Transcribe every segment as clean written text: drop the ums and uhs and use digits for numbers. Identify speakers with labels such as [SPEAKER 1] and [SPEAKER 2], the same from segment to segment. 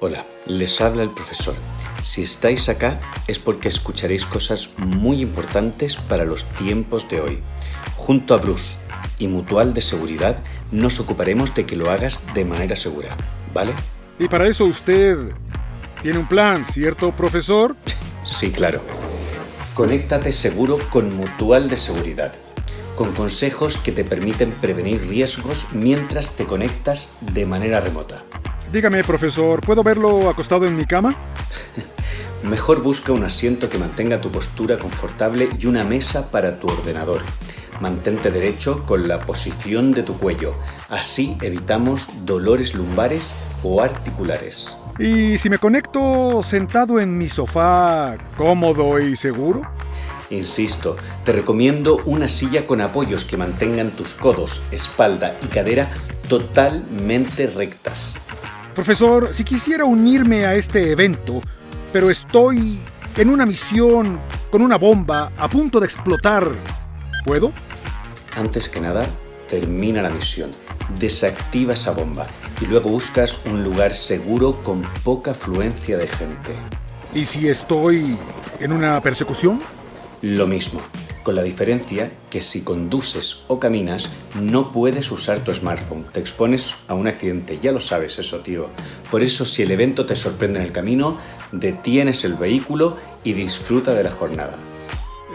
[SPEAKER 1] Hola, les habla el profesor. Si estáis acá es porque escucharéis cosas muy importantes para los tiempos de hoy. Junto a Bruce y Mutual de Seguridad nos ocuparemos de que lo hagas de manera segura, ¿vale?
[SPEAKER 2] Y para eso usted tiene un plan, ¿cierto, profesor?
[SPEAKER 1] Sí, claro. Conéctate seguro con Mutual de Seguridad, con consejos que te permiten prevenir riesgos mientras te conectas de manera remota.
[SPEAKER 2] Dígame, profesor, ¿puedo verlo acostado en mi cama?
[SPEAKER 1] Mejor busca un asiento que mantenga tu postura confortable y una mesa para tu ordenador. Mantente derecho con la posición de tu cuello. Así evitamos dolores lumbares o articulares.
[SPEAKER 2] ¿Y si me conecto sentado en mi sofá, cómodo y seguro?
[SPEAKER 1] Insisto, te recomiendo una silla con apoyos que mantengan tus codos, espalda y cadera totalmente rectas.
[SPEAKER 2] Profesor, si quisiera unirme a este evento, pero estoy en una misión con una bomba a punto de explotar, ¿puedo?
[SPEAKER 1] Antes que nada, termina la misión, desactiva esa bomba y luego buscas un lugar seguro con poca afluencia de gente.
[SPEAKER 2] ¿Y si estoy en una persecución?
[SPEAKER 1] Lo mismo, con la diferencia que si conduces o caminas no puedes usar tu smartphone, te expones a un accidente, ya lo sabes eso, tío. Por eso si el evento te sorprende en el camino, detienes el vehículo y disfruta de la jornada.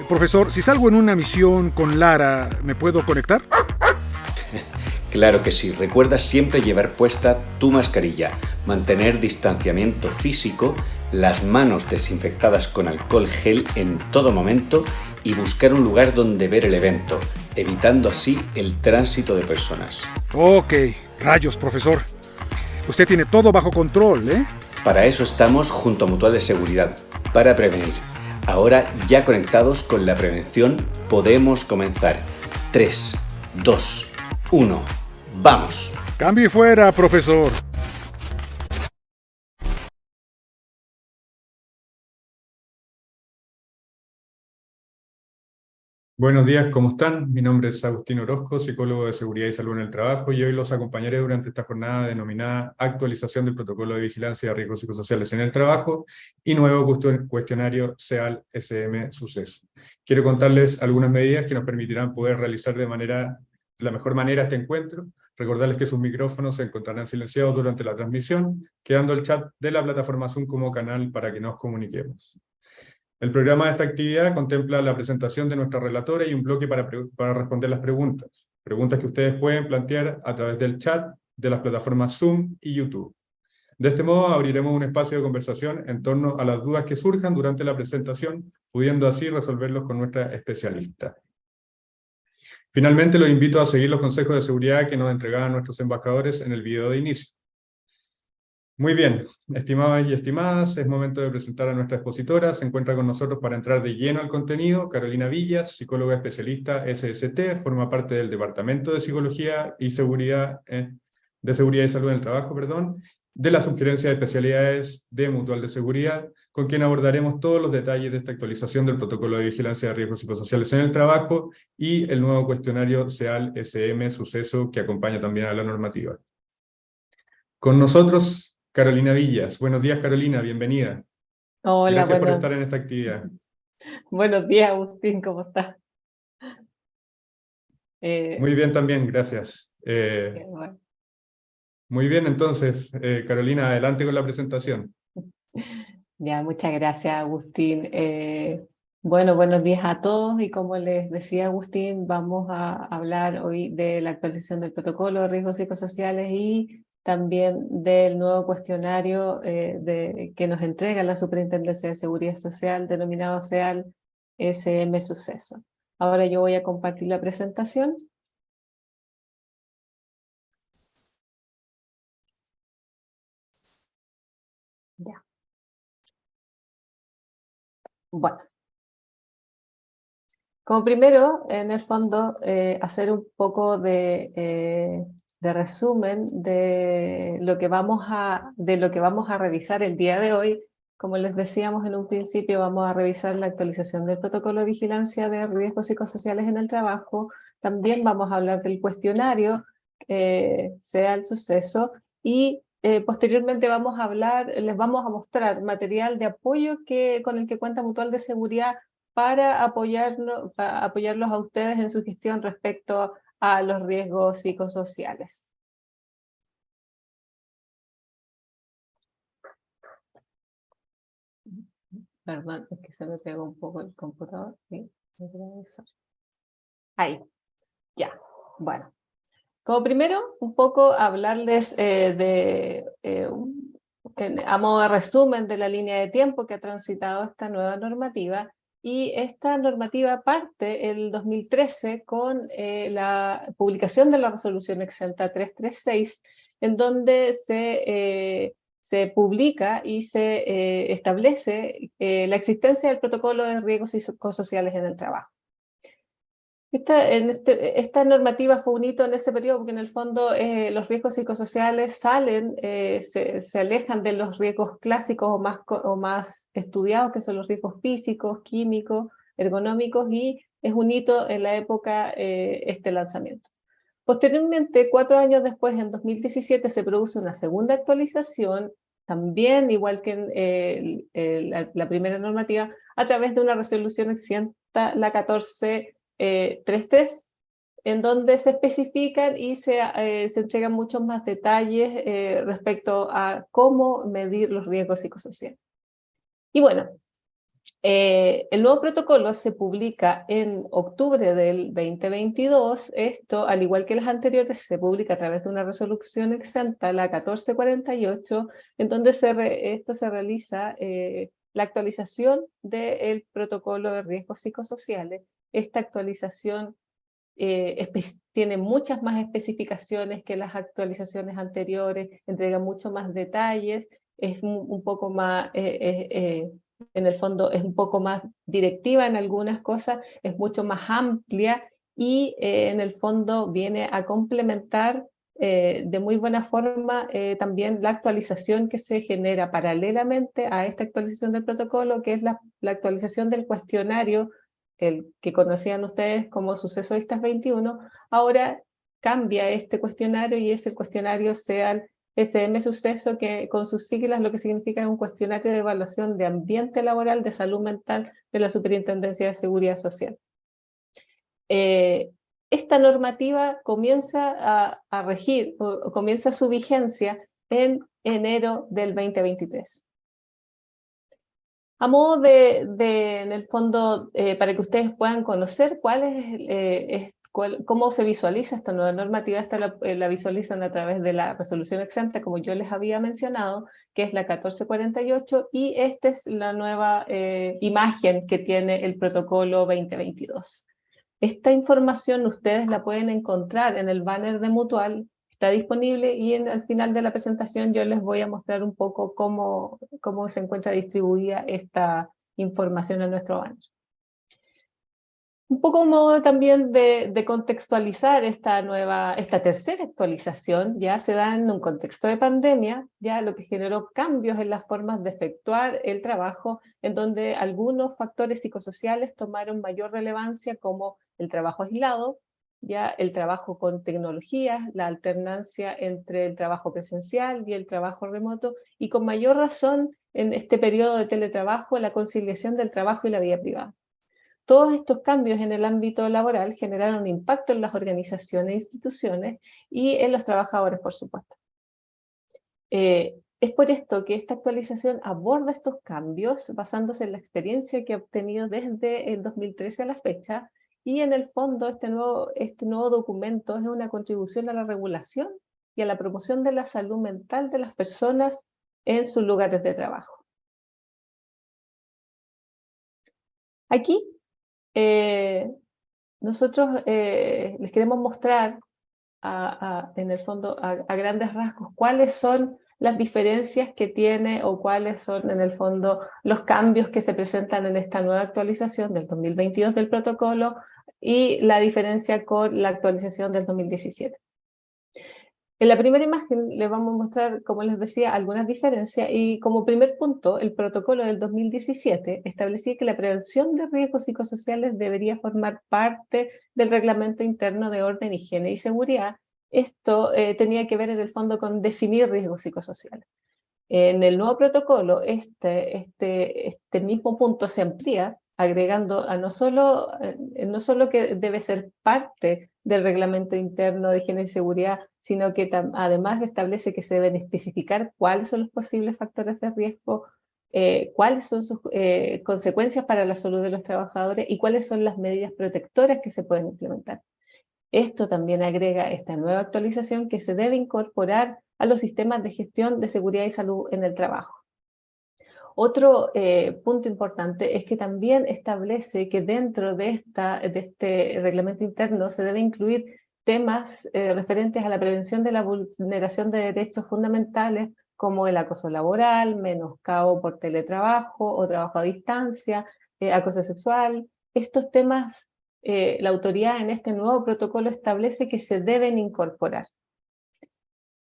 [SPEAKER 2] Profesor, si salgo en una misión con Lara, ¿me puedo conectar?
[SPEAKER 1] Claro que sí, recuerda siempre llevar puesta tu mascarilla, mantener distanciamiento físico, las manos desinfectadas con alcohol gel en todo momento y buscar un lugar donde ver el evento, evitando así el tránsito de personas.
[SPEAKER 2] Ok, rayos, profesor. Usted tiene todo bajo control, ¿eh?
[SPEAKER 1] Para eso estamos junto a Mutual de Seguridad, para prevenir. Ahora ya conectados con la prevención, podemos comenzar. 3, 2, 1, ¡vamos!
[SPEAKER 2] Cambio y fuera, profesor.
[SPEAKER 3] Buenos días, ¿cómo están? Mi nombre es Agustín Orozco, psicólogo de seguridad y salud en el trabajo, y hoy los acompañaré durante esta jornada denominada Actualización del Protocolo de Vigilancia de Riesgos Psicosociales en el Trabajo y nuevo cuestionario SEAL-SM Suceso. Quiero contarles algunas medidas que nos permitirán poder realizar de la mejor manera este encuentro. Recordarles que sus micrófonos se encontrarán silenciados durante la transmisión, quedando el chat de la plataforma Zoom como canal para que nos comuniquemos. El programa de esta actividad contempla la presentación de nuestra relatora y un bloque para responder las preguntas. Preguntas que ustedes pueden plantear a través del chat de las plataformas Zoom y YouTube. De este modo abriremos un espacio de conversación en torno a las dudas que surjan durante la presentación, pudiendo así resolverlos con nuestra especialista. Finalmente, los invito a seguir los consejos de seguridad que nos entregaban nuestros embajadores en el video de inicio. Muy bien, estimadas y estimadas, es momento de presentar a nuestra expositora. Se encuentra con nosotros para entrar de lleno al contenido Carolina Villas, psicóloga especialista SST, forma parte del Departamento de Psicología y Seguridad, de Seguridad y Salud en el Trabajo, de la Subgerencia de Especialidades de Mutual de Seguridad, con quien abordaremos todos los detalles de esta actualización del Protocolo de Vigilancia de Riesgos Psicosociales en el Trabajo y el nuevo cuestionario SEAL-SM Suceso que acompaña también a la normativa. Con nosotros, Carolina Villas. Buenos días, Carolina, bienvenida.
[SPEAKER 4] Hola,
[SPEAKER 3] Gracias por estar en esta actividad.
[SPEAKER 4] buenos días, Agustín, ¿cómo estás?
[SPEAKER 3] Muy bien también, gracias.
[SPEAKER 4] Bueno.
[SPEAKER 3] Muy bien, entonces, Carolina, adelante con la presentación.
[SPEAKER 4] Ya, muchas gracias, Agustín. Bueno, buenos días a todos y como les decía Agustín, vamos a hablar hoy de la actualización del protocolo de riesgos psicosociales y también del nuevo cuestionario que nos entrega la Superintendencia de Seguridad Social, denominado SEAL-SM Suceso. Ahora yo voy a compartir la presentación. Ya. Bueno. Como primero, en el fondo, hacer un poco de resumen de lo que vamos a revisar el día de hoy. Como les decíamos en un principio, vamos a revisar la actualización del protocolo de vigilancia de riesgos psicosociales en el trabajo. También vamos a hablar del cuestionario, sea el suceso, y posteriormente les vamos a mostrar material de apoyo con el que cuenta Mutual de Seguridad para apoyarlos a ustedes en su gestión respecto a los riesgos psicosociales. Perdón, es que se me pegó un poco el computador. ¿Sí? Ahí, ya. Bueno, como primero, un poco hablarles a modo de resumen de la línea de tiempo que ha transitado esta nueva normativa. Y esta normativa parte el 2013 con la publicación de la resolución exenta 336, en donde se publica y se establece la existencia del protocolo de riesgos psicosociales en el trabajo. Esta normativa fue un hito en ese periodo porque en el fondo los riesgos psicosociales se alejan de los riesgos clásicos o más estudiados, que son los riesgos físicos, químicos, ergonómicos, y es un hito en la época este lanzamiento. Posteriormente, 4 años después, en 2017, se produce una segunda actualización, también igual que en la primera normativa, a través de una resolución exenta, la 1433, en donde se especifican y se entregan muchos más detalles respecto a cómo medir los riesgos psicosociales. Y bueno, el nuevo protocolo se publica en octubre del 2022. Esto, al igual que las anteriores, se publica a través de una resolución exenta, la 1448, en donde esto se realiza la actualización del protocolo de riesgos psicosociales. Esta actualización tiene muchas más especificaciones que las actualizaciones anteriores, entrega mucho más detalles, es un poco más, en el fondo es un poco más directiva en algunas cosas, es mucho más amplia y en el fondo viene a complementar de muy buena forma también la actualización que se genera paralelamente a esta actualización del protocolo, que es la actualización del cuestionario, el que conocían ustedes como Suceso Vistas 21, ahora cambia este cuestionario y es el cuestionario SEAL SM Suceso, que con sus siglas lo que significa es un cuestionario de evaluación de ambiente laboral, de salud mental de la Superintendencia de Seguridad Social. Esta normativa comienza a regir, o comienza su vigencia en enero del 2023. A modo en el fondo, para que ustedes puedan conocer cómo se visualiza esta nueva normativa, la visualizan a través de la resolución exenta, como yo les había mencionado, que es la 1448, y esta es la nueva imagen que tiene el protocolo 2022. Esta información ustedes la pueden encontrar en el banner de Mutual, está disponible, y al final de la presentación yo les voy a mostrar un poco cómo se encuentra distribuida esta información en nuestro banner. Un poco un modo también de contextualizar esta tercera actualización, ya se da en un contexto de pandemia, ya lo que generó cambios en las formas de efectuar el trabajo, en donde algunos factores psicosociales tomaron mayor relevancia, como el trabajo aislado, ya el trabajo con tecnologías, la alternancia entre el trabajo presencial y el trabajo remoto, y con mayor razón en este periodo de teletrabajo, la conciliación del trabajo y la vida privada. Todos estos cambios en el ámbito laboral generaron impacto en las organizaciones e instituciones y en los trabajadores, por supuesto. Es por esto que esta actualización aborda estos cambios basándose en la experiencia que ha obtenido desde el 2013 a la fecha, y en el fondo este nuevo documento es una contribución a la regulación y a la promoción de la salud mental de las personas en sus lugares de trabajo. Aquí nosotros les queremos mostrar en el fondo a grandes rasgos cuáles son las diferencias que tiene, o cuáles son en el fondo los cambios que se presentan en esta nueva actualización del 2022 del protocolo, y la diferencia con la actualización del 2017. En la primera imagen les vamos a mostrar, como les decía, algunas diferencias, y como primer punto, el protocolo del 2017 establecía que la prevención de riesgos psicosociales debería formar parte del reglamento interno de orden, higiene y seguridad, Esto tenía que ver en el fondo con definir riesgos psicosociales. En el nuevo protocolo, este mismo punto se amplía, agregando a no solo que debe ser parte del reglamento interno de higiene y seguridad, sino que además establece que se deben especificar cuáles son los posibles factores de riesgo, cuáles son sus consecuencias para la salud de los trabajadores y cuáles son las medidas protectoras que se pueden implementar. Esto también agrega esta nueva actualización que se debe incorporar a los sistemas de gestión de seguridad y salud en el trabajo. Otro punto importante es que también establece que dentro de este reglamento interno se debe incluir temas referentes a la prevención de la vulneración de derechos fundamentales como el acoso laboral, menoscabo por teletrabajo o trabajo a distancia, acoso sexual. Estos temas la autoridad en este nuevo protocolo establece que se deben incorporar.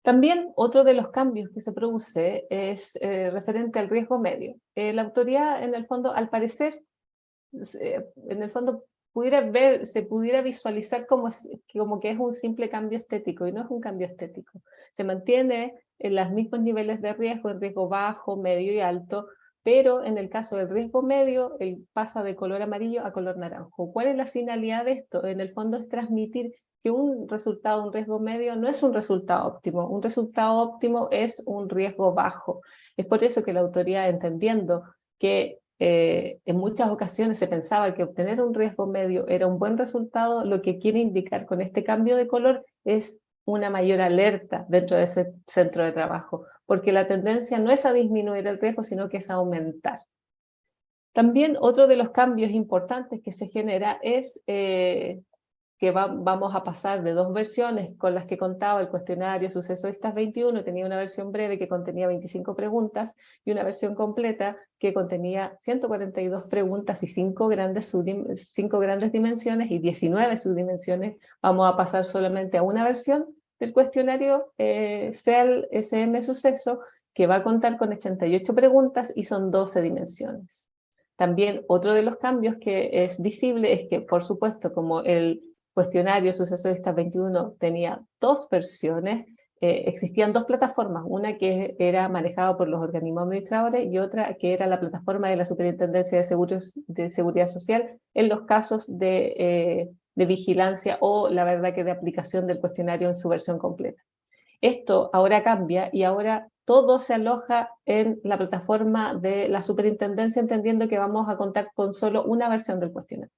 [SPEAKER 4] También otro de los cambios que se produce es referente al riesgo medio. La autoridad, en el fondo, al parecer, en el fondo, se pudiera visualizar como que es un simple cambio estético, y no es un cambio estético. Se mantiene en los mismos niveles de riesgo, el riesgo bajo, medio y alto, pero en el caso del riesgo medio, pasa de color amarillo a color naranjo. ¿Cuál es la finalidad de esto? En el fondo es transmitir que un riesgo medio no es un resultado óptimo. Un resultado óptimo es un riesgo bajo. Es por eso que la autoridad, entendiendo que en muchas ocasiones se pensaba que obtener un riesgo medio era un buen resultado, lo que quiere indicar con este cambio de color es una mayor alerta dentro de ese centro de trabajo, porque la tendencia no es a disminuir el riesgo, sino que es a aumentar. También otro de los cambios importantes que se genera es que vamos a pasar de 2 versiones con las que contaba el cuestionario Sucesoistas 21, tenía una versión breve que contenía 25 preguntas y una versión completa que contenía 142 preguntas y 5 grandes dimensiones y 19 subdimensiones. Vamos a pasar solamente a una versión del cuestionario CEL SM Suceso, que va a contar con 88 preguntas y son 12 dimensiones. También otro de los cambios que es visible es que, por supuesto, como el cuestionario Sucesoistas 21 tenía 2 versiones, existían 2 plataformas, una que era manejada por los organismos administradores y otra que era la plataforma de la Superintendencia de Seguridad Social en los casos de vigilancia o la verdad que de aplicación del cuestionario en su versión completa. Esto ahora cambia y ahora todo se aloja en la plataforma de la Superintendencia, entendiendo que vamos a contar con solo una versión del cuestionario.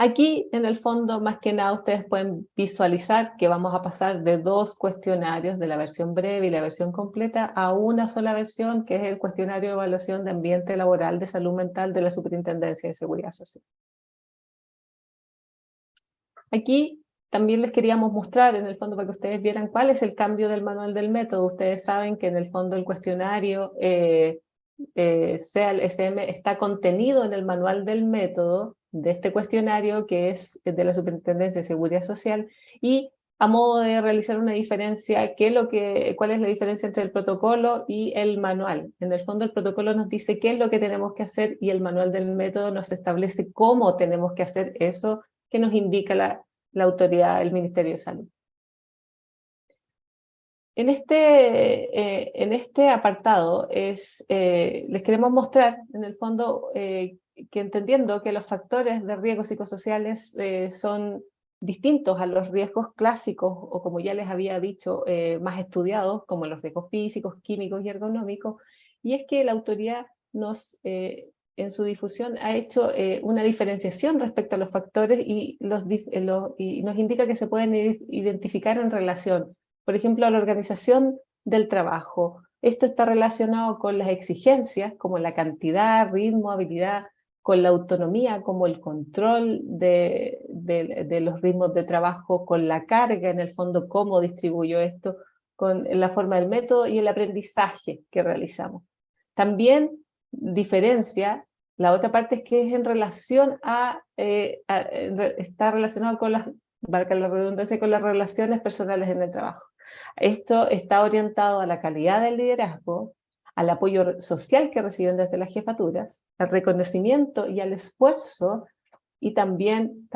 [SPEAKER 4] Aquí, en el fondo, más que nada, ustedes pueden visualizar que vamos a pasar de 2 cuestionarios, de la versión breve y la versión completa, a una sola versión, que es el cuestionario de evaluación de ambiente laboral de salud mental de la Superintendencia de Seguridad Social. Aquí también les queríamos mostrar, en el fondo, para que ustedes vieran cuál es el cambio del manual del método. Ustedes saben que en el fondo el cuestionario CEL SM está contenido en el manual del método de este cuestionario, que es de la Superintendencia de Seguridad Social, y a modo de realizar una diferencia, ¿cuál es la diferencia entre el protocolo y el manual? En el fondo el protocolo nos dice qué es lo que tenemos que hacer y el manual del método nos establece cómo tenemos que hacer eso que nos indica la autoridad, el Ministerio de Salud. En este apartado les queremos mostrar, en el fondo, que entendiendo que los factores de riesgos psicosociales son distintos a los riesgos clásicos, o como ya les había dicho, más estudiados, como los riesgos físicos, químicos y ergonómicos, y es que la autoridad en su difusión ha hecho una diferenciación respecto a los factores y nos indica que se pueden identificar en relación, por ejemplo, a la organización del trabajo. Esto está relacionado con las exigencias, como la cantidad, ritmo, habilidad, con la autonomía, como el control de los ritmos de trabajo, con la carga, en el fondo, cómo distribuyo esto, con la forma del método y el aprendizaje que realizamos. También diferencia, la otra parte es que es en relación está relacionado con valga la redundancia, con las relaciones personales en el trabajo. Esto está orientado a la calidad del liderazgo, al apoyo social que reciben desde las jefaturas, al reconocimiento y al esfuerzo y también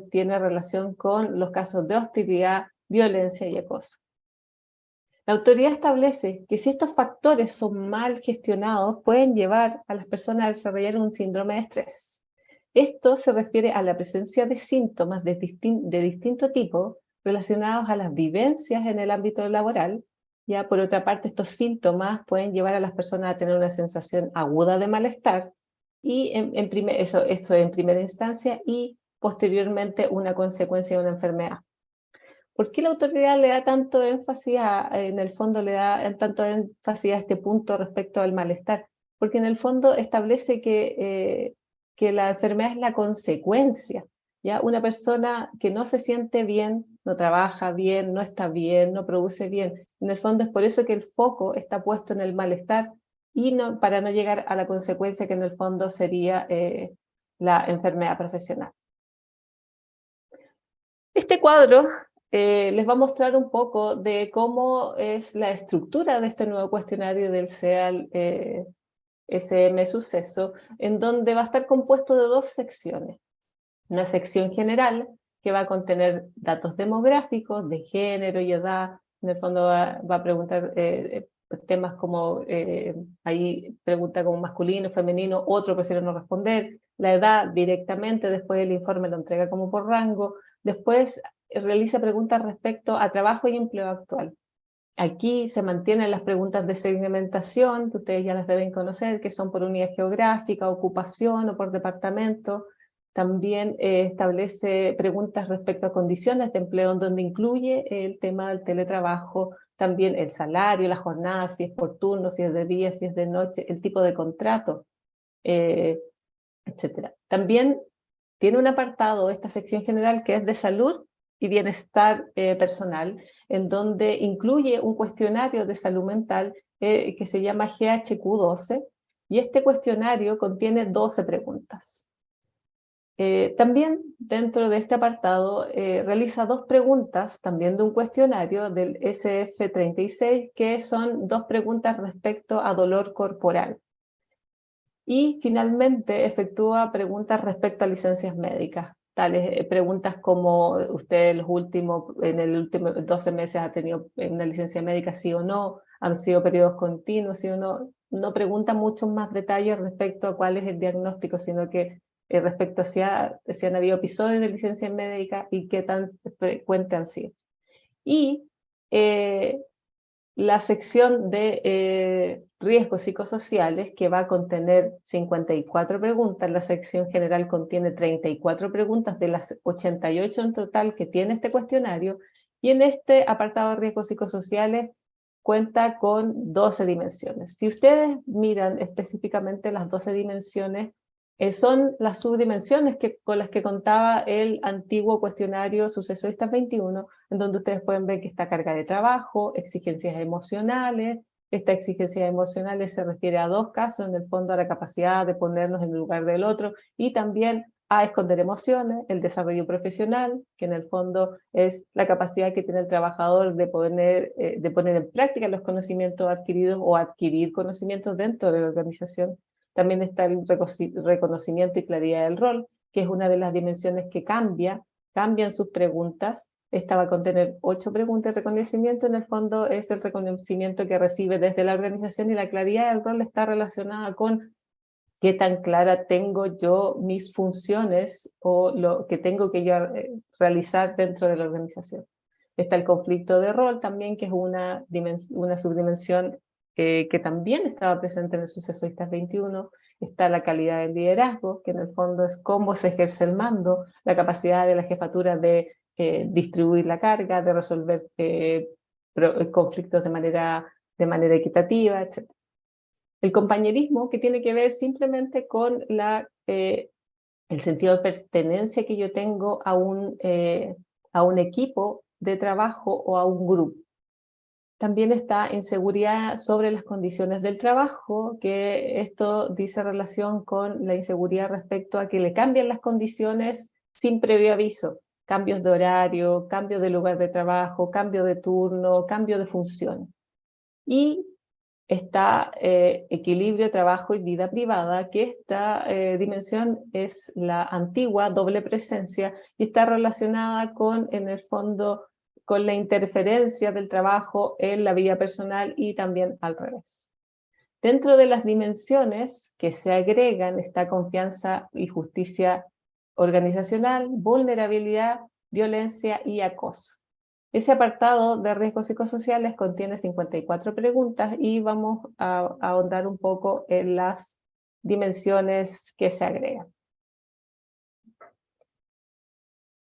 [SPEAKER 4] tiene relación con los casos de hostilidad, violencia y acoso. La autoridad establece que si estos factores son mal gestionados, pueden llevar a las personas a desarrollar un síndrome de estrés. Esto se refiere a la presencia de síntomas de distinto tipo relacionados a las vivencias en el ámbito laboral. Ya, por otra parte, estos síntomas pueden llevar a las personas a tener una sensación aguda de malestar, y esto en primera instancia, y posteriormente una consecuencia de una enfermedad. ¿Por qué la autoridad le da tanto énfasis en el fondo le da tanto énfasis a este punto respecto al malestar? Porque en el fondo establece que la enfermedad es la consecuencia. ¿Ya? Una persona que no se siente bien, no trabaja bien, no está bien, no produce bien. En el fondo es por eso que el foco está puesto en el malestar y para no llegar a la consecuencia que en el fondo sería la enfermedad profesional. Este cuadro les va a mostrar un poco de cómo es la estructura de este nuevo cuestionario del CEAL SM Suceso, en donde va a estar compuesto de dos secciones. Una sección general que va a contener datos demográficos, de género y edad. En el fondo va a preguntar temas como, ahí pregunta como masculino, femenino, otro prefiere no responder, la edad directamente, después el informe lo entrega como por rango, después realiza preguntas respecto a trabajo y empleo actual. Aquí se mantienen las preguntas de segmentación, que ustedes ya las deben conocer, que son por unidad geográfica, ocupación o por departamento. También establece preguntas respecto a condiciones de empleo, donde incluye el tema del teletrabajo, también el salario, la jornada, si es por turno, si es de día, si es de noche, el tipo de contrato, etc. También tiene un apartado, esta sección general, que es de salud y bienestar personal, en donde incluye un cuestionario de salud mental que se llama GHQ-12, y este cuestionario contiene 12 preguntas. También dentro de este apartado realiza 2 preguntas, también de un cuestionario del SF36, que son 2 preguntas respecto a dolor corporal. Y finalmente efectúa preguntas respecto a licencias médicas, tales preguntas como usted en los últimos 12 meses ha tenido una licencia médica, sí o no, han sido periodos continuos, sí o no. No pregunta muchos más detalles respecto a cuál es el diagnóstico, sino que respecto a si han habido episodios de licencia médica y qué tan frecuentes han sido. Y la sección de riesgos psicosociales, que va a contener 54 preguntas, la sección general contiene 34 preguntas de las 88 en total que tiene este cuestionario, y en este apartado de riesgos psicosociales cuenta con 12 dimensiones. Si ustedes miran específicamente las 12 dimensiones, son las subdimensiones con las que contaba el antiguo cuestionario Sucesoristas 21, en donde ustedes pueden ver que está carga de trabajo, exigencias emocionales. Estas exigencias emocionales se refiere a 2 casos, en el fondo a la capacidad de ponernos en el lugar del otro, y también a esconder emociones, el desarrollo profesional, que en el fondo es la capacidad que tiene el trabajador de poner en práctica los conocimientos adquiridos o adquirir conocimientos dentro de la organización. También está el reconocimiento y claridad del rol, que es una de las dimensiones que cambian sus preguntas. Esta va a contener 8 preguntas de reconocimiento, en el fondo es el reconocimiento que recibe desde la organización, y la claridad del rol está relacionada con qué tan clara tengo yo mis funciones o lo que tengo que yo realizar dentro de la organización. Está el conflicto de rol también, que es una subdimensión que también estaba presente en el Sucesoristas 21. Está la calidad del liderazgo, que en el fondo es cómo se ejerce el mando, la capacidad de la jefatura de distribuir la carga, de resolver conflictos de manera equitativa, etc. El compañerismo, que tiene que ver simplemente con el sentido de pertenencia que yo tengo a un equipo de trabajo o a un grupo. También está inseguridad sobre las condiciones del trabajo, que esto dice relación con la inseguridad respecto a que le cambian las condiciones sin previo aviso. Cambios de horario, cambio de lugar de trabajo, cambio de turno, cambio de función. Y está equilibrio, trabajo y vida privada, que esta dimensión es la antigua doble presencia y está relacionada con, en el fondo, con la interferencia del trabajo en la vida personal y también al revés. Dentro de las dimensiones que se agregan está confianza y justicia organizacional, vulnerabilidad, violencia y acoso. Ese apartado de riesgos psicosociales contiene 54 preguntas y vamos a ahondar un poco en las dimensiones que se agregan.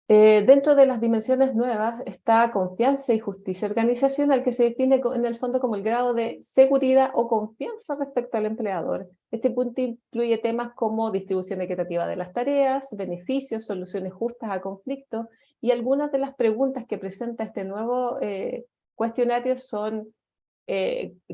[SPEAKER 4] Dentro de las dimensiones nuevas está confianza y justicia organizacional, que se define en el fondo como el grado de seguridad o confianza respecto al empleador. Este punto incluye temas como distribución equitativa de las tareas, beneficios, soluciones justas a conflictos, y algunas de las preguntas que presenta este nuevo cuestionario son,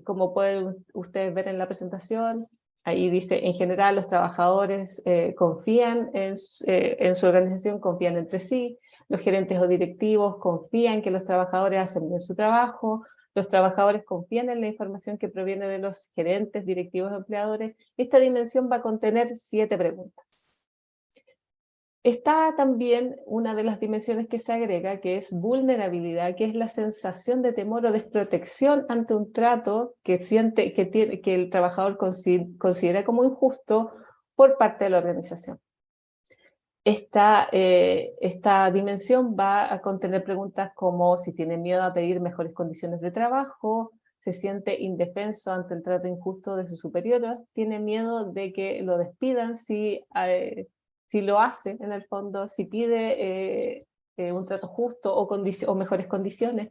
[SPEAKER 4] como pueden ustedes ver en la presentación, ahí dice, en general los trabajadores confían en su organización, confían entre sí, los gerentes o directivos confían que los trabajadores hacen bien su trabajo, los trabajadores confían en la información que proviene de los gerentes, directivos, empleadores. Esta dimensión va a contener 7 preguntas. Está también una de las dimensiones que se agrega, que es vulnerabilidad, que es la sensación de temor o desprotección ante un trato que el trabajador considera como injusto por parte de la organización. Esta dimensión va a contener preguntas como si tiene miedo a pedir mejores condiciones de trabajo, se siente indefenso ante el trato injusto de sus superiores, tiene miedo de que lo despidan si lo hace, en el fondo, si pide un trato justo o mejores condiciones.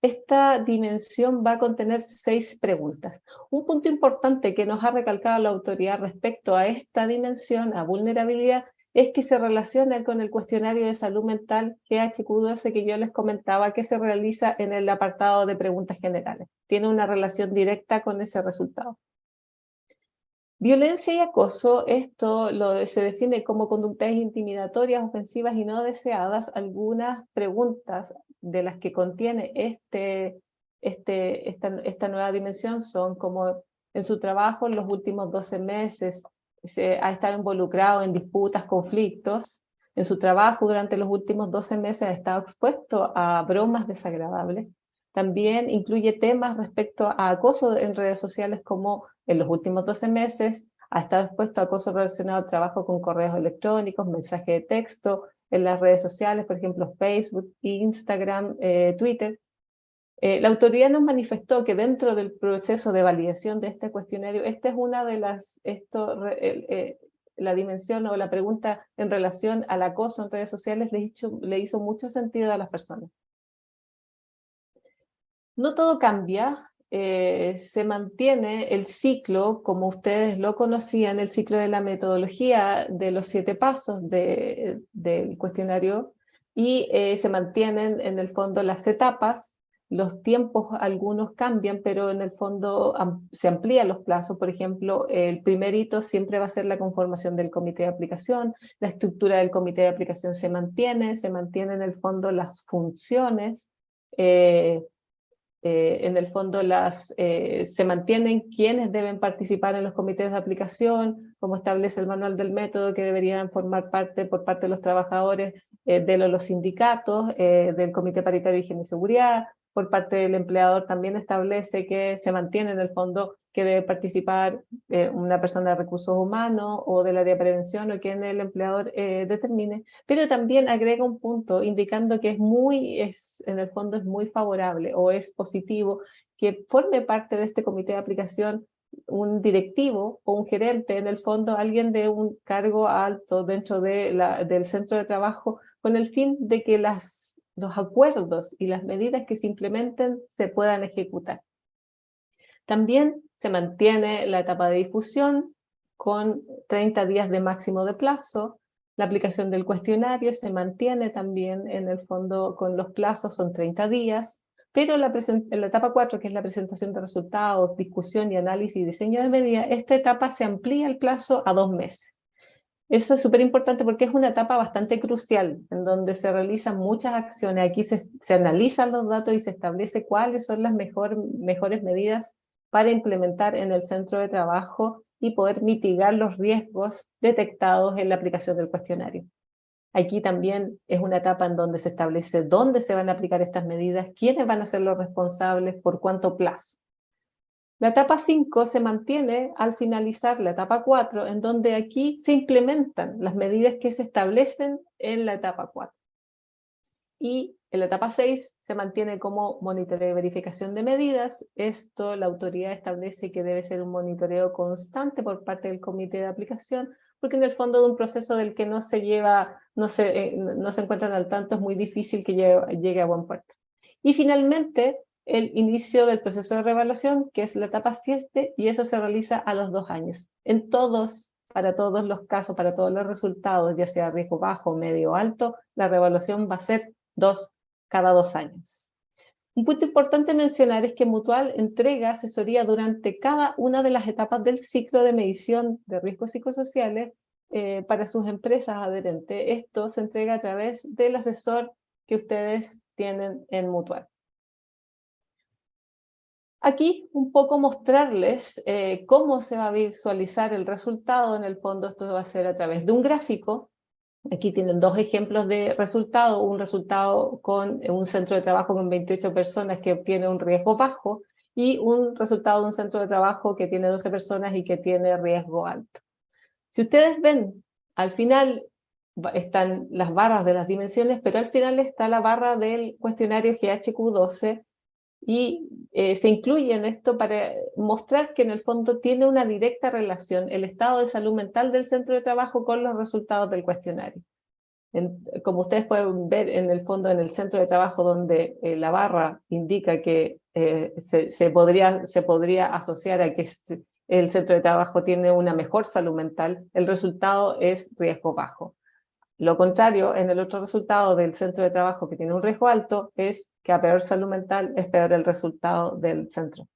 [SPEAKER 4] Esta dimensión va a contener 6 preguntas. Un punto importante que nos ha recalcado la autoridad respecto a esta dimensión, a vulnerabilidad, es que se relaciona con el cuestionario de salud mental GHQ-12 que yo les comentaba, que se realiza en el apartado de preguntas generales. Tiene una relación directa con ese resultado. Violencia y acoso, esto se define como conductas intimidatorias, ofensivas y no deseadas. Algunas preguntas de las que contiene esta nueva dimensión son como: en su trabajo en los últimos 12 meses ha estado involucrado en disputas, conflictos. En su trabajo durante los últimos 12 meses ha estado expuesto a bromas desagradables. También incluye temas respecto a acoso en redes sociales, como en los últimos 12 meses ha estado expuesto a acoso relacionado al trabajo con correos electrónicos, mensajes de texto, en las redes sociales, por ejemplo Facebook, Instagram, Twitter. La autoridad nos manifestó que dentro del proceso de validación de este cuestionario, esta es una de la dimensión o la pregunta en relación al acoso en redes sociales le hizo mucho sentido a las personas. No todo cambia, se mantiene el ciclo, como ustedes lo conocían, el ciclo de la metodología de los 7 pasos del cuestionario, y se mantienen en el fondo las etapas. Los tiempos algunos cambian, pero en el fondo se amplían los plazos. Por ejemplo, el primer hito siempre va a ser la conformación del comité de aplicación, la estructura del comité de aplicación se mantiene en el fondo las funciones, en el fondo se mantienen quienes deben participar en los comités de aplicación, como establece el manual del método, que deberían formar parte por parte de los trabajadores, de los sindicatos, del comité paritario de higiene y seguridad. Por parte del empleador también establece que se mantiene en el fondo que debe participar una persona de recursos humanos o del área de prevención, o quien el empleador determine, pero también agrega un punto indicando que en el fondo es muy favorable o es positivo que forme parte de este comité de aplicación un directivo o un gerente, en el fondo alguien de un cargo alto dentro del centro de trabajo, con el fin de que los acuerdos y las medidas que se implementen se puedan ejecutar. También se mantiene la etapa de difusión con 30 días de máximo de plazo. La aplicación del cuestionario se mantiene también en el fondo con los plazos, son 30 días, pero en la etapa 4, que es la presentación de resultados, discusión y análisis y diseño de medidas, esta etapa se amplía el plazo a 2 meses. Eso es súper importante porque es una etapa bastante crucial, en donde se realizan muchas acciones. Aquí se analizan los datos y se establece cuáles son las mejores medidas para implementar en el centro de trabajo y poder mitigar los riesgos detectados en la aplicación del cuestionario. Aquí también es una etapa en donde se establece dónde se van a aplicar estas medidas, quiénes van a ser los responsables, por cuánto plazo. La etapa 5 se mantiene al finalizar la etapa 4, en donde aquí se implementan las medidas que se establecen en la etapa 4. Y en la etapa 6 se mantiene como monitoreo y verificación de medidas. Esto la autoridad establece que debe ser un monitoreo constante por parte del comité de aplicación, porque en el fondo de un proceso del que no se encuentran al tanto, es muy difícil que llegue a buen puerto. Y finalmente, el inicio del proceso de reevaluación, que es la etapa 7, y eso se realiza a los 2 años. Para todos los casos, para todos los resultados, ya sea riesgo bajo, medio o alto, la reevaluación va a ser cada 2 años. Un punto importante mencionar es que Mutual entrega asesoría durante cada una de las etapas del ciclo de medición de riesgos psicosociales para sus empresas adherentes. Esto se entrega a través del asesor que ustedes tienen en Mutual. Aquí un poco mostrarles cómo se va a visualizar el resultado. En el fondo esto va a ser a través de un gráfico. Aquí tienen 2 ejemplos de resultado, un resultado con un centro de trabajo con 28 personas que obtiene un riesgo bajo y un resultado de un centro de trabajo que tiene 12 personas y que tiene riesgo alto. Si ustedes ven, al final están las barras de las dimensiones, pero al final está la barra del cuestionario GHQ-12 y se incluye en esto para mostrar que en el fondo tiene una directa relación el estado de salud mental del centro de trabajo con los resultados del cuestionario. Como ustedes pueden ver en el fondo en el centro de trabajo donde la barra indica que se podría asociar a que el centro de trabajo tiene una mejor salud mental, el resultado es riesgo bajo. Lo contrario, en el otro resultado del centro de trabajo que tiene un riesgo alto, es que a peor salud mental es peor el resultado del centro.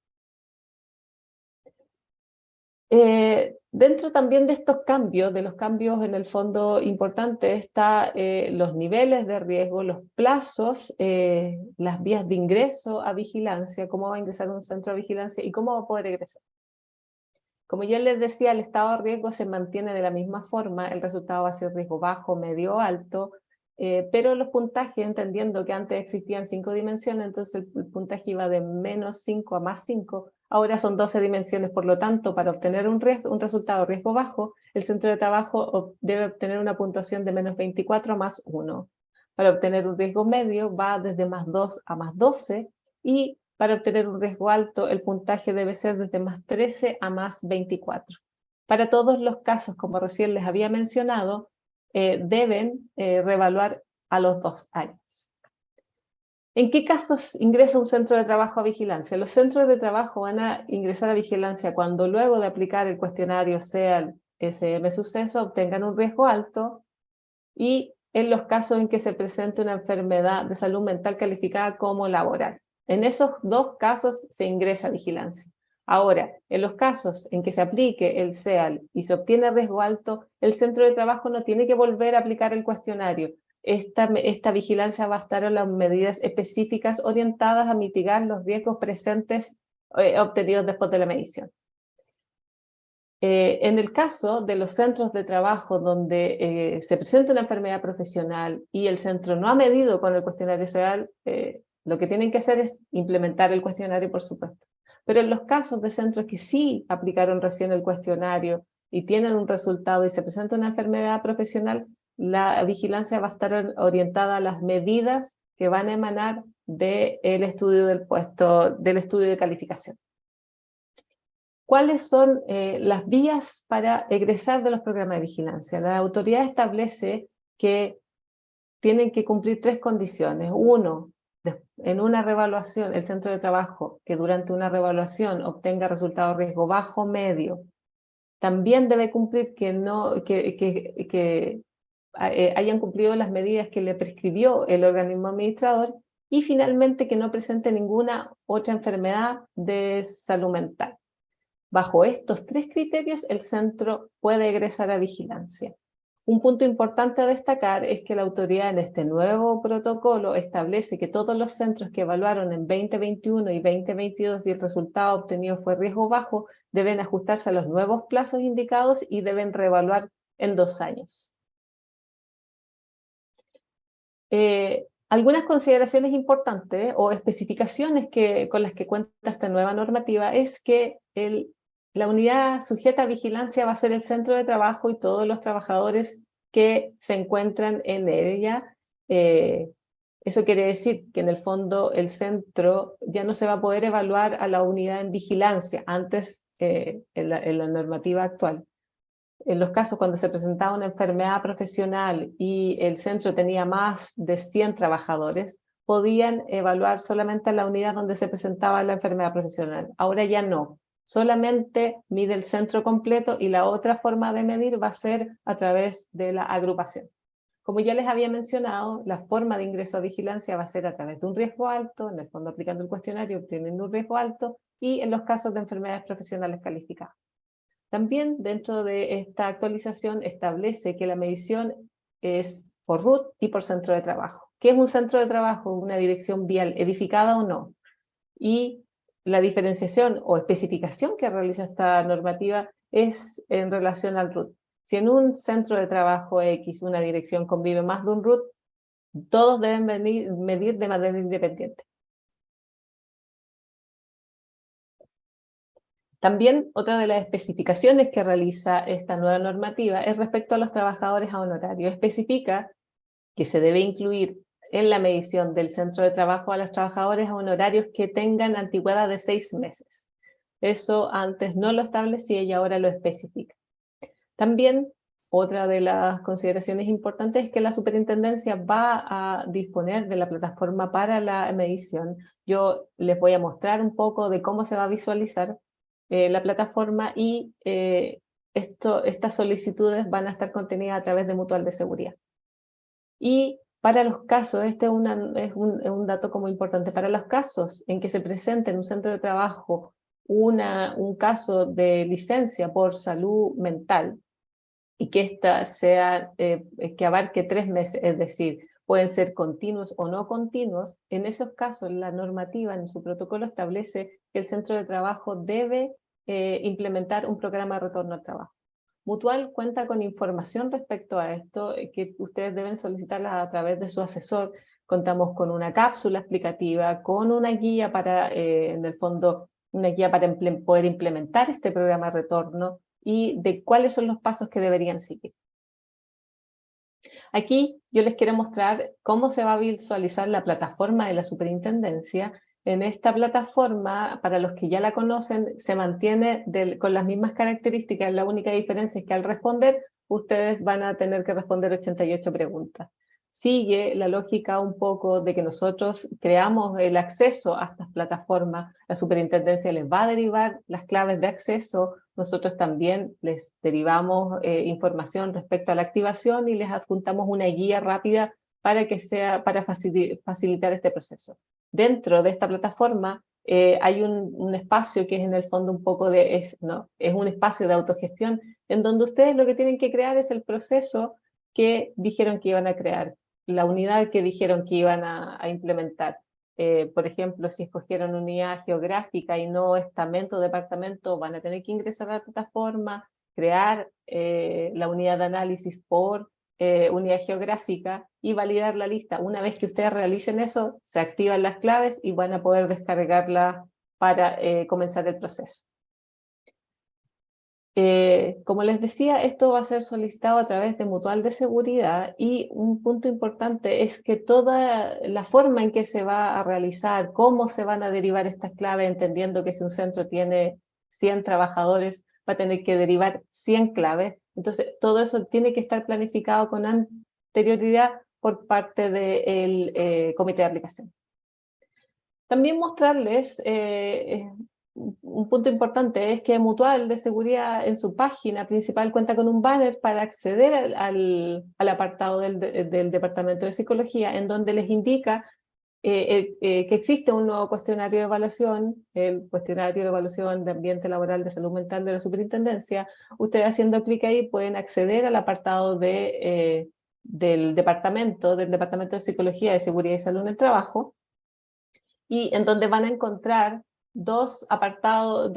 [SPEAKER 4] Dentro también de estos cambios, de los cambios en el fondo importantes, está los niveles de riesgo, los plazos, las vías de ingreso a vigilancia, cómo va a ingresar un centro a vigilancia y cómo va a poder egresar. Como ya les decía, el estado de riesgo se mantiene de la misma forma, el resultado va a ser riesgo bajo, medio o alto, pero los puntajes, entendiendo que antes existían 5 dimensiones, entonces el puntaje iba de -5 a +5, ahora son 12 dimensiones, por lo tanto, para obtener un resultado riesgo bajo, el centro de trabajo debe obtener una puntuación de -24 a +1. Para obtener un riesgo medio va desde +2 a +12, y para obtener un riesgo alto, el puntaje debe ser desde +13 a +24. Para todos los casos, como recién les había mencionado, deben reevaluar a los 2 años. ¿En qué casos ingresa un centro de trabajo a vigilancia? Los centros de trabajo van a ingresar a vigilancia cuando luego de aplicar el cuestionario SEAL SM Suceso obtengan un riesgo alto y en los casos en que se presente una enfermedad de salud mental calificada como laboral. En esos 2 casos se ingresa a vigilancia. Ahora, en los casos en que se aplique el SEAL y se obtiene riesgo alto, el centro de trabajo no tiene que volver a aplicar el cuestionario. Esta vigilancia va a estar en las medidas específicas orientadas a mitigar los riesgos presentes obtenidos después de la medición. En el caso de los centros de trabajo donde se presenta una enfermedad profesional y el centro no ha medido con el cuestionario SEAL, lo que tienen que hacer es implementar el cuestionario, por supuesto. Pero en los casos de centros que sí aplicaron recién el cuestionario y tienen un resultado y se presenta una enfermedad profesional, la vigilancia va a estar orientada a las medidas que van a emanar del estudio del puesto, del estudio de calificación. ¿Cuáles son las vías para egresar de los programas de vigilancia? La autoridad establece que tienen que cumplir 3 condiciones. 1, en una reevaluación, el centro de trabajo que durante una reevaluación obtenga resultado riesgo bajo, medio. También debe cumplir que hayan cumplido las medidas que le prescribió el organismo administrador, y finalmente que no presente ninguna otra enfermedad de salud mental. Bajo estos 3 criterios, el centro puede egresar a vigilancia. Un punto importante a destacar es que la autoridad en este nuevo protocolo establece que todos los centros que evaluaron en 2021 y 2022 y el resultado obtenido fue riesgo bajo, deben ajustarse a los nuevos plazos indicados y deben reevaluar en 2 años. Algunas consideraciones importantes o especificaciones con las que cuenta esta nueva normativa es que la unidad sujeta a vigilancia va a ser el centro de trabajo y todos los trabajadores que se encuentran en ella. Eso quiere decir que en el fondo el centro ya no se va a poder evaluar a la unidad en vigilancia, antes en la normativa actual. En los casos cuando se presentaba una enfermedad profesional y el centro tenía más de 100 trabajadores, podían evaluar solamente a la unidad donde se presentaba la enfermedad profesional. Ahora ya no, solamente mide el centro completo y la otra forma de medir va a ser a través de la agrupación. Como ya les había mencionado, la forma de ingreso a vigilancia va a ser a través de un riesgo alto, en el fondo aplicando el cuestionario obteniendo un riesgo alto, y en los casos de enfermedades profesionales calificadas. También dentro de esta actualización establece que la medición es por RUT y por centro de trabajo. ¿Qué es un centro de trabajo? Una dirección vial edificada o no. Y la diferenciación o especificación que realiza esta normativa es en relación al RUT. Si en un centro de trabajo X, una dirección convive más de un RUT, todos deben medir de manera independiente. También otra de las especificaciones que realiza esta nueva normativa es respecto a los trabajadores a honorario. Especifica que se debe incluir en la medición del centro de trabajo a los trabajadores a honorarios que tengan antigüedad de 6 meses. Eso antes no lo establecía y ahora lo especifica. También otra de las consideraciones importantes es que la superintendencia va a disponer de la plataforma para la medición. Yo les voy a mostrar un poco de cómo se va a visualizar la plataforma y estas solicitudes van a estar contenidas a través de Mutual de Seguridad. Y para los casos, este es un dato como importante, para los casos en que se presente en un centro de trabajo un caso de licencia por salud mental y que ésta sea, que abarque 3 meses, es decir, pueden ser continuos o no continuos, en esos casos la normativa en su protocolo establece que el centro de trabajo debe implementar un programa de retorno al trabajo. Mutual cuenta con información respecto a esto que ustedes deben solicitarla a través de su asesor. Contamos con una cápsula explicativa, con una guía para, en el fondo, una guía para poder implementar este programa de retorno y de cuáles son los pasos que deberían seguir. Aquí yo les quiero mostrar cómo se va a visualizar la plataforma de la superintendencia. En esta plataforma, para los que ya la conocen, se mantiene con las mismas características. La única diferencia es que al responder, ustedes van a tener que responder 88 preguntas. Sigue la lógica un poco de que nosotros creamos el acceso a estas plataformas. La superintendencia les va a derivar las claves de acceso. Nosotros también les derivamos información respecto a la activación y les adjuntamos una guía rápida para facilitar este proceso. Dentro de esta plataforma hay un espacio que es en el fondo un poco es un espacio de autogestión en donde ustedes lo que tienen que crear es el proceso que dijeron que iban a crear, la unidad que dijeron que iban a implementar. Por ejemplo, si escogieron unidad geográfica y no estamento o departamento, van a tener que ingresar a la plataforma, crear la unidad de análisis por unidad geográfica y validar la lista. Una vez que ustedes realicen eso, se activan las claves y van a poder descargarla para comenzar el proceso. Como les decía, esto va a ser solicitado a través de Mutual de Seguridad y un punto importante es que toda la forma en que se va a realizar, cómo se van a derivar estas claves, entendiendo que si un centro tiene 100 trabajadores, va a tener que derivar 100 claves. Entonces, todo eso tiene que estar planificado con anterioridad por parte del comité de aplicación. También mostrarles un punto importante es que Mutual de Seguridad en su página principal cuenta con un banner para acceder al apartado del Departamento de Psicología, en donde les indica que existe un nuevo cuestionario de evaluación, el cuestionario de evaluación de ambiente laboral de salud mental de la superintendencia. Ustedes haciendo clic ahí pueden acceder al apartado del departamento de Psicología de Seguridad y Salud en el Trabajo, y en donde van a encontrar dos apartados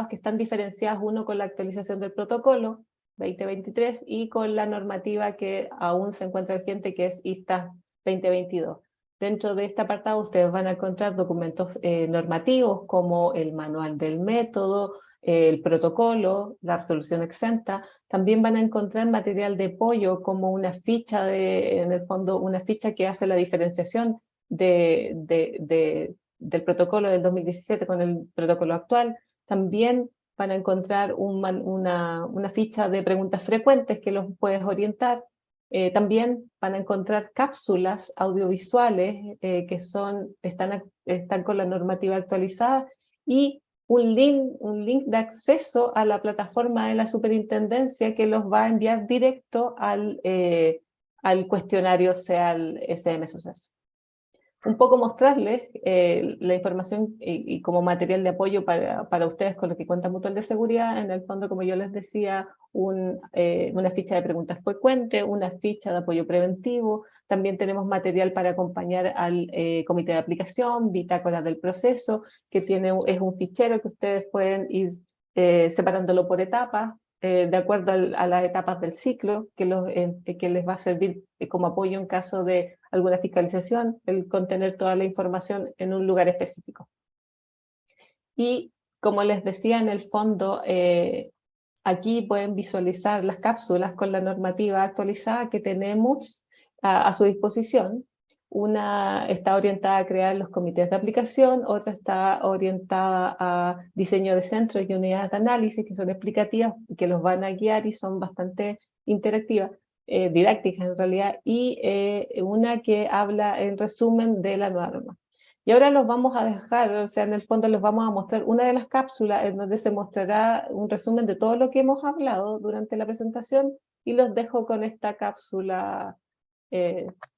[SPEAKER 4] que están diferenciados, uno con la actualización del protocolo 2023 y con la normativa que aún se encuentra vigente, que es ISTA 2022. Dentro de este apartado ustedes van a encontrar documentos normativos como el manual del método, el protocolo, la resolución exenta. También van a encontrar material de apoyo como una ficha, en el fondo una ficha que hace la diferenciación del protocolo del 2017 con el protocolo actual. También van a encontrar una ficha de preguntas frecuentes que los puedes orientar. También van a encontrar cápsulas audiovisuales que están con la normativa actualizada, y un link de acceso a la plataforma de la superintendencia que los va a enviar directo al cuestionario SEAL SM Suceso. Un poco mostrarles la información y como material de apoyo para ustedes con lo que cuenta Mutual de Seguridad. En el fondo, como yo les decía, una ficha de preguntas frecuentes, una ficha de apoyo preventivo. También tenemos material para acompañar al comité de aplicación, bitácora del proceso, que es un fichero que ustedes pueden ir separándolo por etapas, de acuerdo a las etapas del ciclo, que les va a servir como apoyo en caso de alguna fiscalización, el contener toda la información en un lugar específico. Y como les decía, en el fondo, aquí pueden visualizar las cápsulas con la normativa actualizada que tenemos a su disposición. Una está orientada a crear los comités de aplicación, otra está orientada a diseño de centros y unidades de análisis, que son explicativas, que los van a guiar y son bastante interactivas, didácticas en realidad, y una que habla en resumen de la norma. Y ahora los vamos a dejar, o sea, en el fondo les vamos a mostrar una de las cápsulas en donde se mostrará un resumen de todo lo que hemos hablado durante la presentación, y los dejo con esta cápsula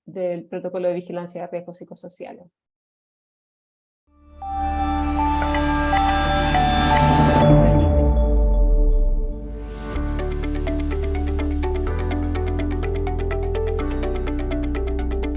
[SPEAKER 4] del protocolo de vigilancia de riesgos psicosociales.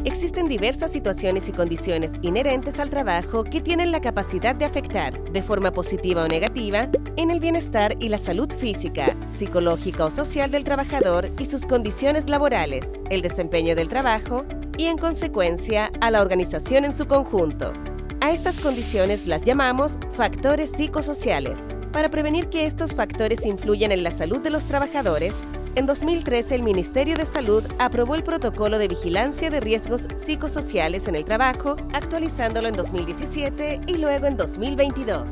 [SPEAKER 5] Existen diversas situaciones y condiciones inherentes al trabajo que tienen la capacidad de afectar, de forma positiva o negativa, en el bienestar y la salud física, psicológica o social del trabajador y sus condiciones laborales, el desempeño del trabajo y, en consecuencia, a la organización en su conjunto. A estas condiciones las llamamos factores psicosociales. Para prevenir que estos factores influyan en la salud de los trabajadores, en 2013 el Ministerio de Salud aprobó el Protocolo de Vigilancia de Riesgos Psicosociales en el Trabajo, actualizándolo en 2017 y luego en 2022.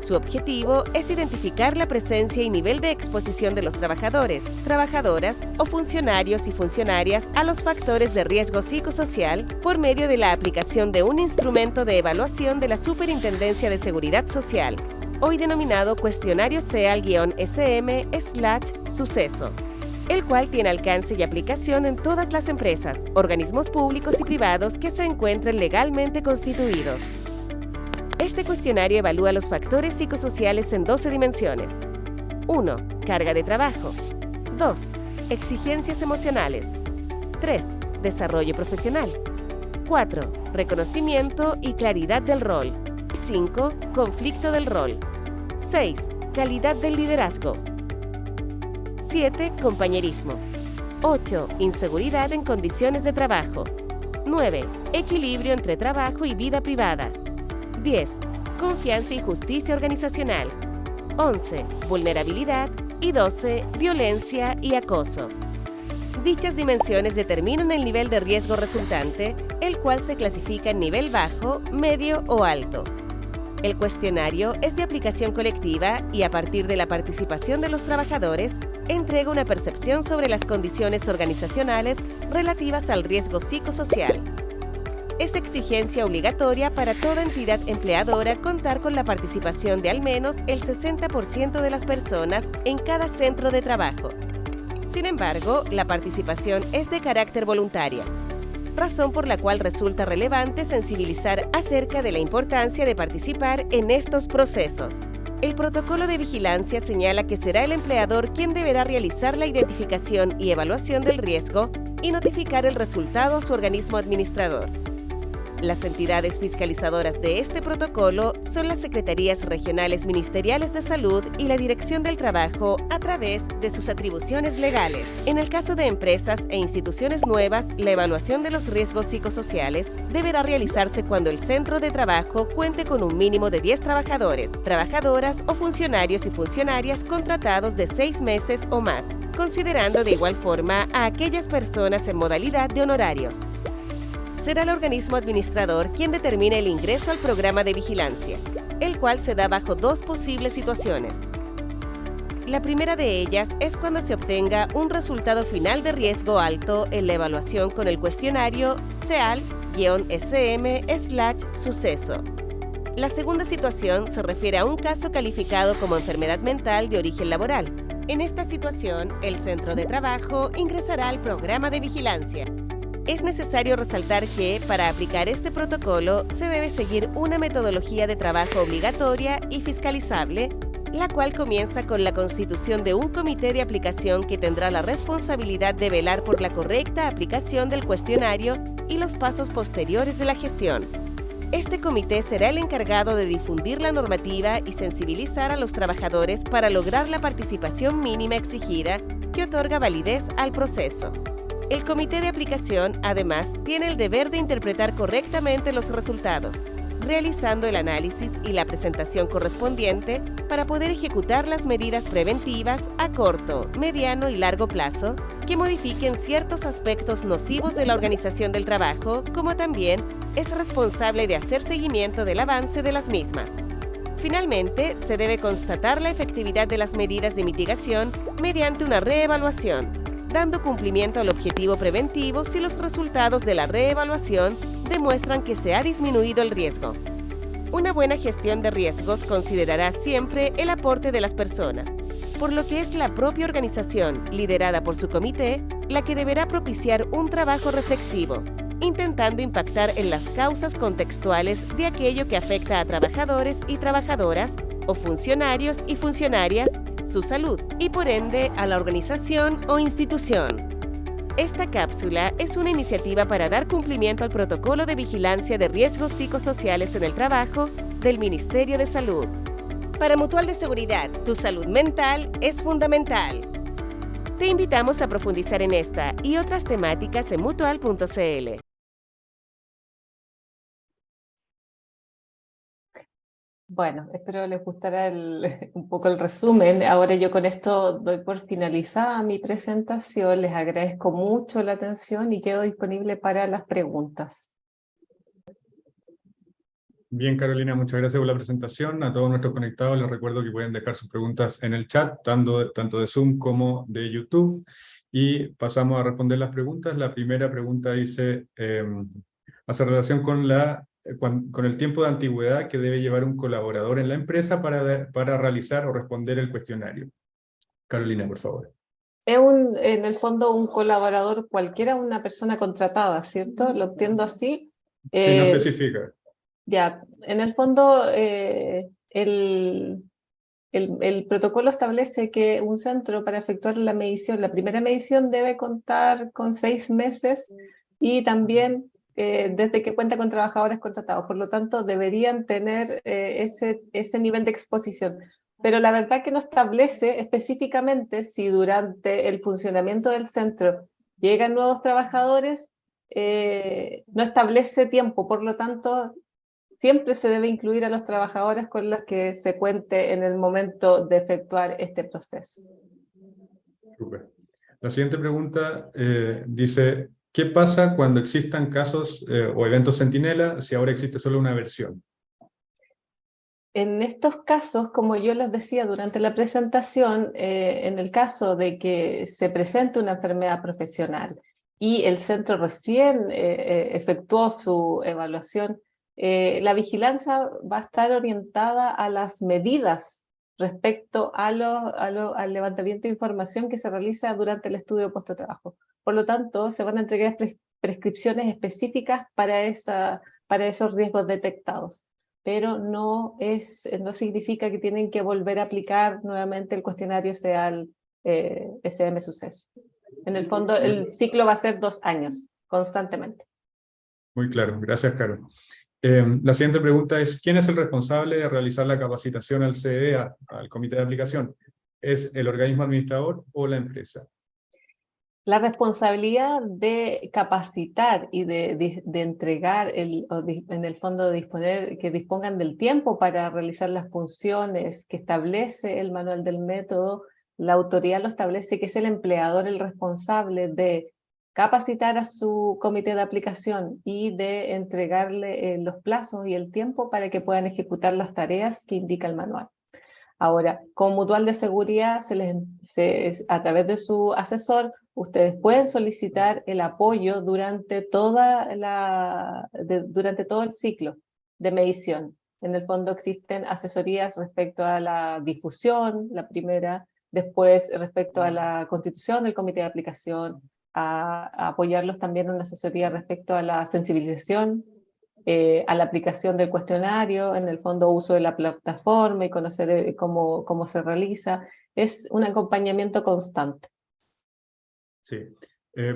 [SPEAKER 5] Su objetivo es identificar la presencia y nivel de exposición de los trabajadores, trabajadoras o funcionarios y funcionarias a los factores de riesgo psicosocial por medio de la aplicación de un instrumento de evaluación de la Superintendencia de Seguridad Social, hoy denominado Cuestionario SEAL-SM/Suceso, el cual tiene alcance y aplicación en todas las empresas, organismos públicos y privados que se encuentren legalmente constituidos. Este cuestionario evalúa los factores psicosociales en 12 dimensiones. 1. Carga de trabajo. 2. Exigencias emocionales. 3. Desarrollo profesional. 4. Reconocimiento y claridad del rol. 5. Conflicto del rol. 6. Calidad del liderazgo. 7. Compañerismo. 8. Inseguridad en condiciones de trabajo. 9. Equilibrio entre trabajo y vida privada. 10. Confianza y justicia organizacional. 11. Vulnerabilidad. Y 12. Violencia y acoso. Dichas dimensiones determinan el nivel de riesgo resultante, el cual se clasifica en nivel bajo, medio o alto. El cuestionario es de aplicación colectiva y, a partir de la participación de los trabajadores, entrega una percepción sobre las condiciones organizacionales relativas al riesgo psicosocial. Es exigencia obligatoria para toda entidad empleadora contar con la participación de al menos el 60% de las personas en cada centro de trabajo. Sin embargo, la participación es de carácter voluntaria. razón por la cual resulta relevante sensibilizar acerca de la importancia de participar en estos procesos. El protocolo de vigilancia señala que será el empleador quien deberá realizar la identificación y evaluación del riesgo y notificar el resultado a su organismo administrador. Las entidades fiscalizadoras de este protocolo son las Secretarías Regionales Ministeriales de Salud y la Dirección del Trabajo a través de sus atribuciones legales. En el caso de empresas e instituciones nuevas, la evaluación de los riesgos psicosociales deberá realizarse cuando el centro de trabajo cuente con un mínimo de 10 trabajadores, trabajadoras o funcionarios y funcionarias contratados de 6 meses o más, considerando de igual forma a aquellas personas en modalidad de honorarios. Será el organismo administrador quien determine el ingreso al programa de vigilancia, el cual se da bajo 2 posibles situaciones. La primera de ellas es cuando se obtenga un resultado final de riesgo alto en la evaluación con el cuestionario CEAL-SM/suceso. La segunda situación se refiere a un caso calificado como enfermedad mental de origen laboral. En esta situación, el centro de trabajo ingresará al programa de vigilancia. Es necesario resaltar que, para aplicar este protocolo, se debe seguir una metodología de trabajo obligatoria y fiscalizable, la cual comienza con la constitución de un comité de aplicación que tendrá la responsabilidad de velar por la correcta aplicación del cuestionario y los pasos posteriores de la gestión. Este comité será el encargado de difundir la normativa y sensibilizar a los trabajadores para lograr la participación mínima exigida que otorga validez al proceso. El comité de aplicación, además, tiene el deber de interpretar correctamente los resultados, realizando el análisis y la presentación correspondiente para poder ejecutar las medidas preventivas a corto, mediano y largo plazo que modifiquen ciertos aspectos nocivos de la organización del trabajo, como también es responsable de hacer seguimiento del avance de las mismas. Finalmente, se debe constatar la efectividad de las medidas de mitigación mediante una reevaluación, dando cumplimiento al objetivo preventivo si los resultados de la reevaluación demuestran que se ha disminuido el riesgo. Una buena gestión de riesgos considerará siempre el aporte de las personas, por lo que es la propia organización, liderada por su comité, la que deberá propiciar un trabajo reflexivo, intentando impactar en las causas contextuales de aquello que afecta a trabajadores y trabajadoras, o funcionarios y funcionarias, su salud y por ende a la organización o institución. Esta cápsula es una iniciativa para dar cumplimiento al protocolo de vigilancia de riesgos psicosociales en el trabajo del Ministerio de Salud. Para Mutual de Seguridad, tu salud mental es fundamental. Te invitamos a profundizar en esta y otras temáticas en mutual.cl.
[SPEAKER 4] Bueno, espero les gustará un poco el resumen. Ahora yo con esto doy por finalizada mi presentación. Les agradezco mucho la atención y quedo disponible para las preguntas.
[SPEAKER 3] Bien, Carolina, muchas gracias por la presentación. A todos nuestros conectados les recuerdo que pueden dejar sus preguntas en el chat, tanto de Zoom como de YouTube. Y pasamos a responder las preguntas. La primera pregunta dice, hace relación con el tiempo de antigüedad que debe llevar un colaborador en la empresa para realizar o responder el cuestionario. Carolina, por favor.
[SPEAKER 4] Es en el fondo un colaborador cualquiera, una persona contratada, ¿cierto? ¿Lo entiendo así?
[SPEAKER 3] Sí, no especifica.
[SPEAKER 4] Ya, en el fondo el protocolo establece que un centro para efectuar la medición, la primera medición debe contar con 6 meses y también desde que cuenta con trabajadores contratados. Por lo tanto, deberían tener ese nivel de exposición. Pero la verdad que no establece específicamente si durante el funcionamiento del centro llegan nuevos trabajadores, no establece tiempo. Por lo tanto, siempre se debe incluir a los trabajadores con los que se cuente en el momento de efectuar este proceso.
[SPEAKER 3] Super. La siguiente pregunta dice, ¿qué pasa cuando existan casos o eventos centinela si ahora existe solo una versión?
[SPEAKER 4] En estos casos, como yo les decía durante la presentación, en el caso de que se presente una enfermedad profesional y el centro recién efectuó su evaluación, la vigilancia va a estar orientada a las medidas respecto al levantamiento de información que se realiza durante el estudio puesto de trabajo. Por lo tanto, se van a entregar prescripciones específicas para esos riesgos detectados, pero no significa que tienen que volver a aplicar nuevamente el cuestionario SEAL SM Suceso. En el fondo, el ciclo va a ser 2 años, constantemente.
[SPEAKER 3] Muy claro, gracias, Caro. La siguiente pregunta es, ¿quién es el responsable de realizar la capacitación al CDA, al comité de aplicación? ¿Es el organismo administrador o la empresa?
[SPEAKER 4] La responsabilidad de capacitar y de entregar, en el fondo que dispongan del tiempo para realizar las funciones que establece el manual del método, la autoridad lo establece, que es el empleador el responsable de capacitar a su comité de aplicación y de entregarle los plazos y el tiempo para que puedan ejecutar las tareas que indica el manual. Ahora, con Mutual de Seguridad, a través de su asesor, ustedes pueden solicitar el apoyo durante todo el ciclo de medición. En el fondo existen asesorías respecto a la difusión, la primera, después respecto a la constitución del comité de aplicación, a apoyarlos también en una asesoría respecto a la sensibilización, a la aplicación del cuestionario, en el fondo uso de la plataforma y conocer cómo se realiza. Es un acompañamiento constante.
[SPEAKER 3] Sí.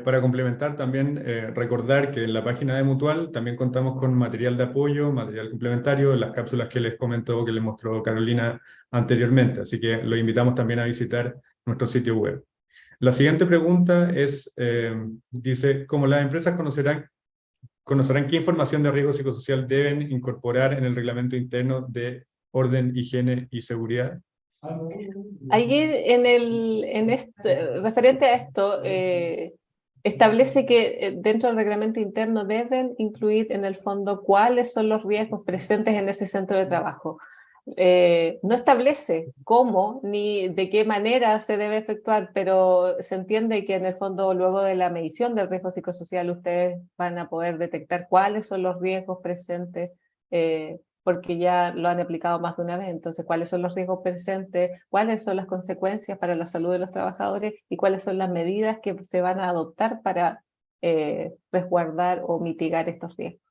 [SPEAKER 3] Para complementar también, recordar que en la página de Mutual también contamos con material de apoyo, material complementario, las cápsulas que les comentó, que les mostró Carolina anteriormente, así que los invitamos también a visitar nuestro sitio web. La siguiente pregunta es, dice, ¿cómo las empresas conocerán qué información de riesgo psicosocial deben incorporar en el reglamento interno de orden, higiene y seguridad?
[SPEAKER 4] Ayer, referente a esto, establece que dentro del reglamento interno deben incluir en el fondo cuáles son los riesgos presentes en ese centro de trabajo. No establece cómo ni de qué manera se debe efectuar, pero se entiende que en el fondo luego de la medición del riesgo psicosocial ustedes van a poder detectar cuáles son los riesgos presentes, porque ya lo han aplicado más de una vez. Entonces, cuáles son los riesgos presentes, cuáles son las consecuencias para la salud de los trabajadores y cuáles son las medidas que se van a adoptar para resguardar o mitigar estos riesgos.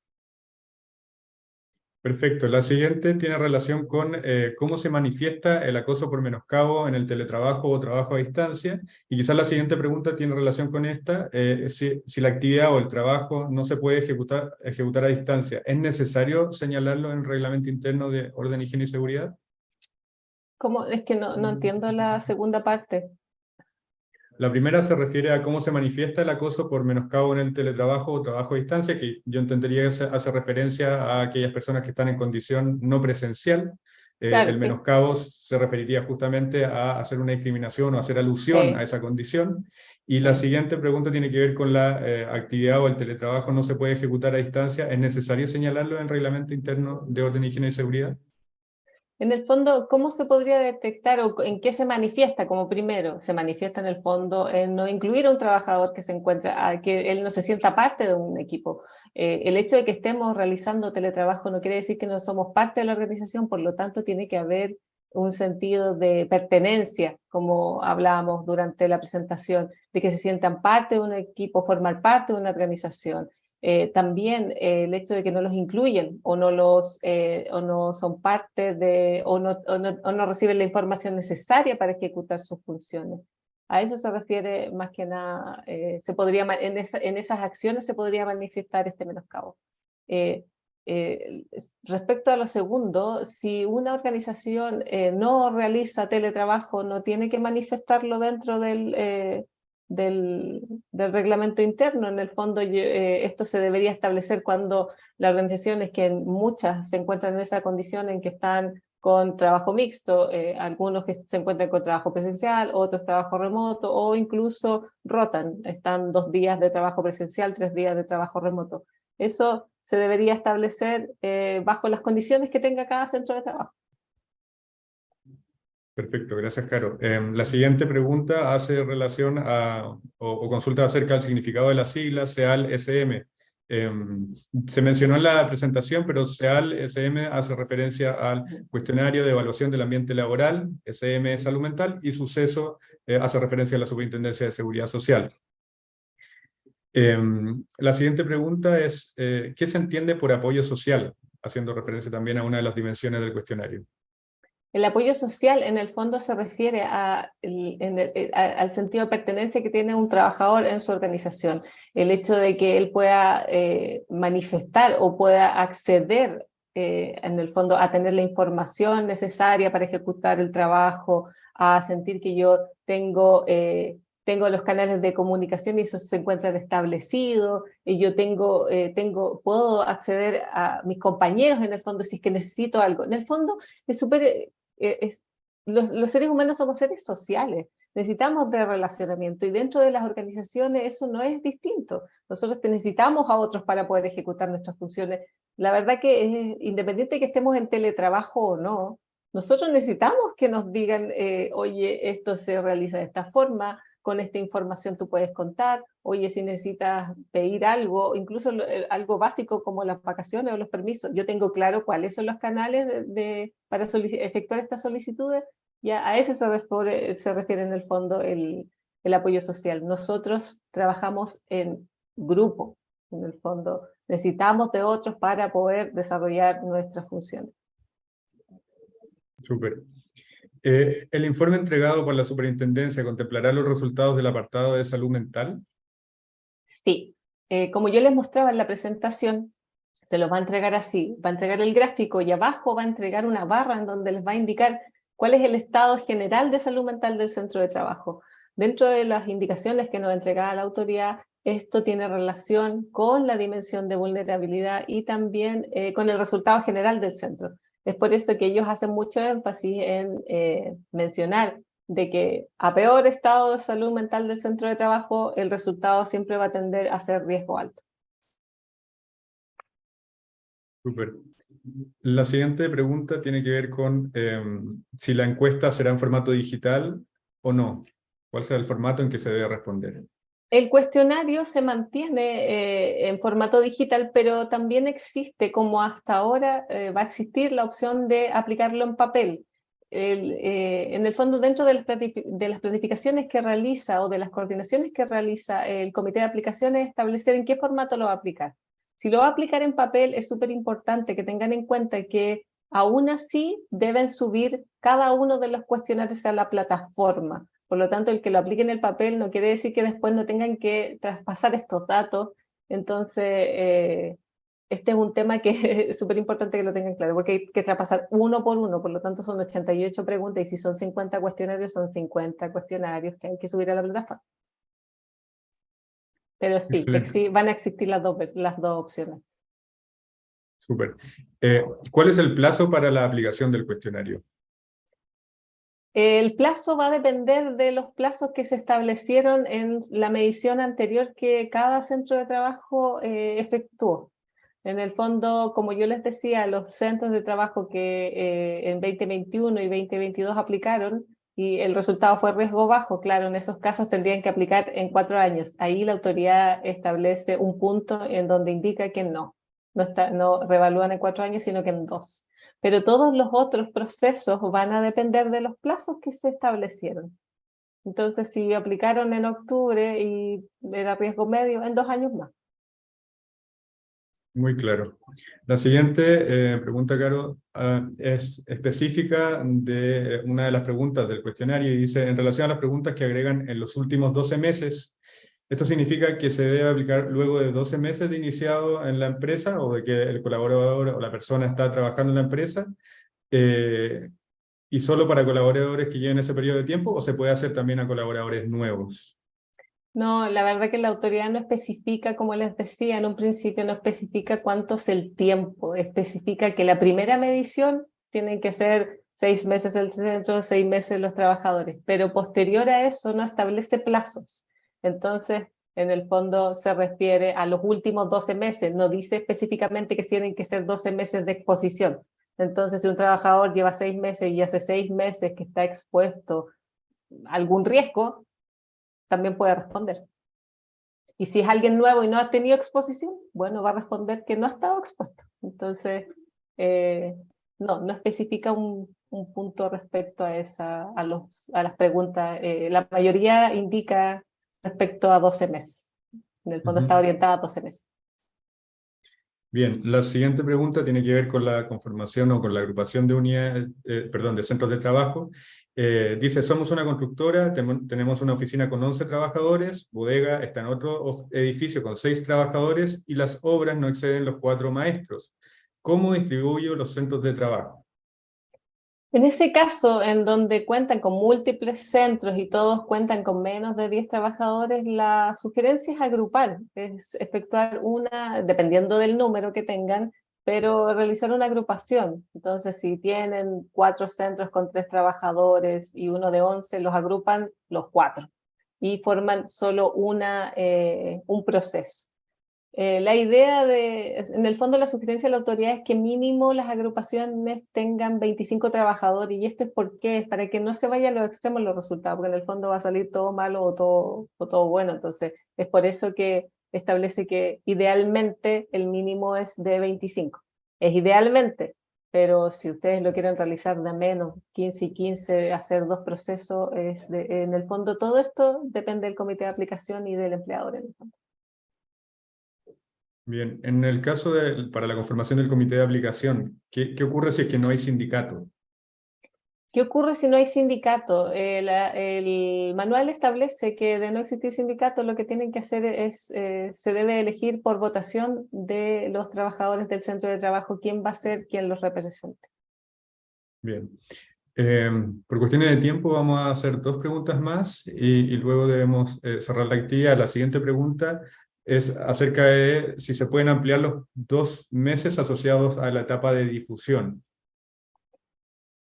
[SPEAKER 3] Perfecto. La siguiente tiene relación con cómo se manifiesta el acoso por menoscabo en el teletrabajo o trabajo a distancia. Y quizás la siguiente pregunta tiene relación con esta, si la actividad o el trabajo no se puede ejecutar a distancia, ¿es necesario señalarlo en el reglamento interno de orden, higiene y seguridad?
[SPEAKER 4] ¿Cómo? Es que no entiendo la segunda parte.
[SPEAKER 3] La primera se refiere a cómo se manifiesta el acoso por menoscabo en el teletrabajo o trabajo a distancia, que yo entendería que hace referencia a aquellas personas que están en condición no presencial.
[SPEAKER 4] Claro,
[SPEAKER 3] el
[SPEAKER 4] sí.
[SPEAKER 3] menoscabo se referiría justamente a hacer una discriminación o hacer alusión a esa condición. Y la siguiente pregunta tiene que ver con la actividad o el teletrabajo no se puede ejecutar a distancia. ¿Es necesario señalarlo en el reglamento interno de orden, higiene y seguridad?
[SPEAKER 4] En el fondo, ¿cómo se podría detectar o en qué se manifiesta como primero? Se manifiesta en el fondo en no incluir a un trabajador que se encuentra, que él no se sienta parte de un equipo. El hecho de que estemos realizando teletrabajo no quiere decir que no somos parte de la organización, por lo tanto tiene que haber un sentido de pertenencia, como hablábamos durante la presentación, de que se sientan parte de un equipo, formar parte de una organización. También el hecho de que no los incluyen o no son parte de o no reciben la información necesaria para ejecutar sus funciones. A eso se refiere más que nada, en esas acciones se podría manifestar este menoscabo. Respecto a lo segundo, si una organización no realiza teletrabajo, no tiene que manifestarlo dentro del reglamento interno. En el fondo, esto se debería establecer cuando las organizaciones, que muchas se encuentran en esa condición en que están con trabajo mixto, algunos que se encuentran con trabajo presencial, otros trabajo remoto, o incluso rotan, están 2 días de trabajo presencial, 3 días de trabajo remoto. Eso se debería establecer bajo las condiciones que tenga cada centro de trabajo.
[SPEAKER 3] Perfecto, gracias, Caro. La siguiente pregunta hace relación o consulta acerca del significado de las siglas SEAL-SM. Se mencionó en la presentación, pero SEAL-SM hace referencia al cuestionario de evaluación del ambiente laboral, SM es salud mental, y Suceso hace referencia a la Superintendencia de Seguridad Social. La siguiente pregunta es, ¿qué se entiende por apoyo social? Haciendo referencia también a una de las dimensiones del cuestionario.
[SPEAKER 4] El apoyo social en el fondo se refiere al sentido de pertenencia que tiene un trabajador en su organización. El hecho de que él pueda manifestar o pueda acceder en el fondo a tener la información necesaria para ejecutar el trabajo, a sentir que yo tengo los canales de comunicación y esos se encuentran establecidos, y yo puedo acceder a mis compañeros en el fondo si es que necesito algo. En el fondo es súper... los seres humanos somos seres sociales, necesitamos de relacionamiento, y dentro de las organizaciones eso no es distinto. Nosotros necesitamos a otros para poder ejecutar nuestras funciones. La verdad que independiente de que estemos en teletrabajo o no, nosotros necesitamos que nos digan, oye, esto se realiza de esta forma, con esta información tú puedes contar, oye, si necesitas pedir algo, incluso algo básico como las vacaciones o los permisos, yo tengo claro cuáles son los canales para efectuar estas solicitudes, y a eso se refiere en el fondo el apoyo social. Nosotros trabajamos en grupo, en el fondo, necesitamos de otros para poder desarrollar nuestras funciones.
[SPEAKER 3] Súper. ¿El informe entregado por la superintendencia contemplará los resultados del apartado de salud mental?
[SPEAKER 4] Sí, como yo les mostraba en la presentación, se los va a entregar así, va a entregar el gráfico y abajo va a entregar una barra en donde les va a indicar cuál es el estado general de salud mental del centro de trabajo. Dentro de las indicaciones que nos entregaba la autoridad, esto tiene relación con la dimensión de vulnerabilidad y también con el resultado general del centro. Es por eso que ellos hacen mucho énfasis en mencionar de que a peor estado de salud mental del centro de trabajo, el resultado siempre va a tender a ser riesgo alto.
[SPEAKER 3] Súper. La siguiente pregunta tiene que ver con si la encuesta será en formato digital o no. ¿Cuál será el formato en que se debe responder?
[SPEAKER 4] El cuestionario se mantiene en formato digital, pero también existe, como hasta ahora, va a existir la opción de aplicarlo en papel. En el fondo, dentro de las planificaciones que realiza o de las coordinaciones que realiza el comité de aplicaciones, establecer en qué formato lo va a aplicar. Si lo va a aplicar en papel, es súper importante que tengan en cuenta que aún así deben subir cada uno de los cuestionarios a la plataforma. Por lo tanto, el que lo aplique en el papel no quiere decir que después no tengan que traspasar estos datos. Entonces, este es un tema que es súper importante que lo tengan claro, porque hay que traspasar uno por uno, por lo tanto son 88 preguntas, y si son 50 cuestionarios, son 50 cuestionarios que hay que subir a la plataforma. Pero sí, van a existir las dos opciones.
[SPEAKER 3] Súper. ¿Cuál es el plazo para la aplicación del cuestionario?
[SPEAKER 4] El plazo va a depender de los plazos que se establecieron en la medición anterior que cada centro de trabajo efectuó. En el fondo, como yo les decía, los centros de trabajo que en 2021 y 2022 aplicaron y el resultado fue riesgo bajo, claro, en esos casos tendrían que aplicar en 4 años. Ahí la autoridad establece un punto en donde indica que no revalúan en 4 años, sino que en 2. Pero todos los otros procesos van a depender de los plazos que se establecieron. Entonces, si aplicaron en octubre y era riesgo medio, en 2 años más.
[SPEAKER 3] Muy claro. La siguiente pregunta, Caro, es específica de una de las preguntas del cuestionario y dice, en relación a las preguntas que agregan en los últimos 12 meses, ¿esto significa que se debe aplicar luego de 12 meses de iniciado en la empresa o de que el colaborador o la persona está trabajando en la empresa? ¿Y solo para colaboradores que lleven ese periodo de tiempo o se puede hacer también a colaboradores nuevos?
[SPEAKER 4] No, la verdad que la autoridad no especifica, como les decía en un principio, no especifica cuánto es el tiempo, especifica que la primera medición tiene que ser 6 meses el centro, 6 meses los trabajadores, pero posterior a eso no establece plazos. Entonces, en el fondo se refiere a los últimos 12 meses, no dice específicamente que tienen que ser 12 meses de exposición. Entonces, si un trabajador lleva 6 meses y hace 6 meses que está expuesto a algún riesgo, también puede responder. Y si es alguien nuevo y no ha tenido exposición, bueno, va a responder que no ha estado expuesto. Entonces, no especifica un punto respecto a las preguntas. La mayoría indica respecto a 12 meses. En el fondo está orientada a 12 meses.
[SPEAKER 3] Bien, la siguiente pregunta tiene que ver con la conformación o con la agrupación de unidades, de centros de trabajo. Dice, somos una constructora, tenemos una oficina con 11 trabajadores, bodega está en otro edificio con 6 trabajadores y las obras no exceden los 4 maestros. ¿Cómo distribuyo los centros de trabajo?
[SPEAKER 4] En ese caso, en donde cuentan con múltiples centros y todos cuentan con menos de 10 trabajadores, la sugerencia es agrupar, es efectuar una, dependiendo del número que tengan, pero realizar una agrupación. Entonces, si tienen 4 centros con 3 trabajadores y uno de 11, los agrupan los 4 y forman solo un proceso. La idea en el fondo la sugerencia de la autoridad es que mínimo las agrupaciones tengan 25 trabajadores, y esto es porque es para que no se vaya a los extremos los resultados, porque en el fondo va a salir todo malo o todo bueno. Entonces es por eso que establece que idealmente el mínimo es de 25. Es idealmente, pero si ustedes lo quieren realizar de menos, 15 y 15, hacer 2 procesos, en el fondo todo esto depende del comité de aplicación y del empleador en el fondo.
[SPEAKER 3] Bien, en el caso para la conformación del comité de aplicación, ¿qué ocurre si es que no hay sindicato?
[SPEAKER 4] ¿Qué ocurre si no hay sindicato? El manual establece que de no existir sindicato lo que tienen que hacer es, se debe elegir por votación de los trabajadores del centro de trabajo quién va a ser quien los represente.
[SPEAKER 3] Bien. Por cuestiones de tiempo vamos a hacer 2 preguntas más y luego debemos cerrar la actividad. La siguiente pregunta es acerca de si se pueden ampliar los 2 meses asociados a la etapa de difusión.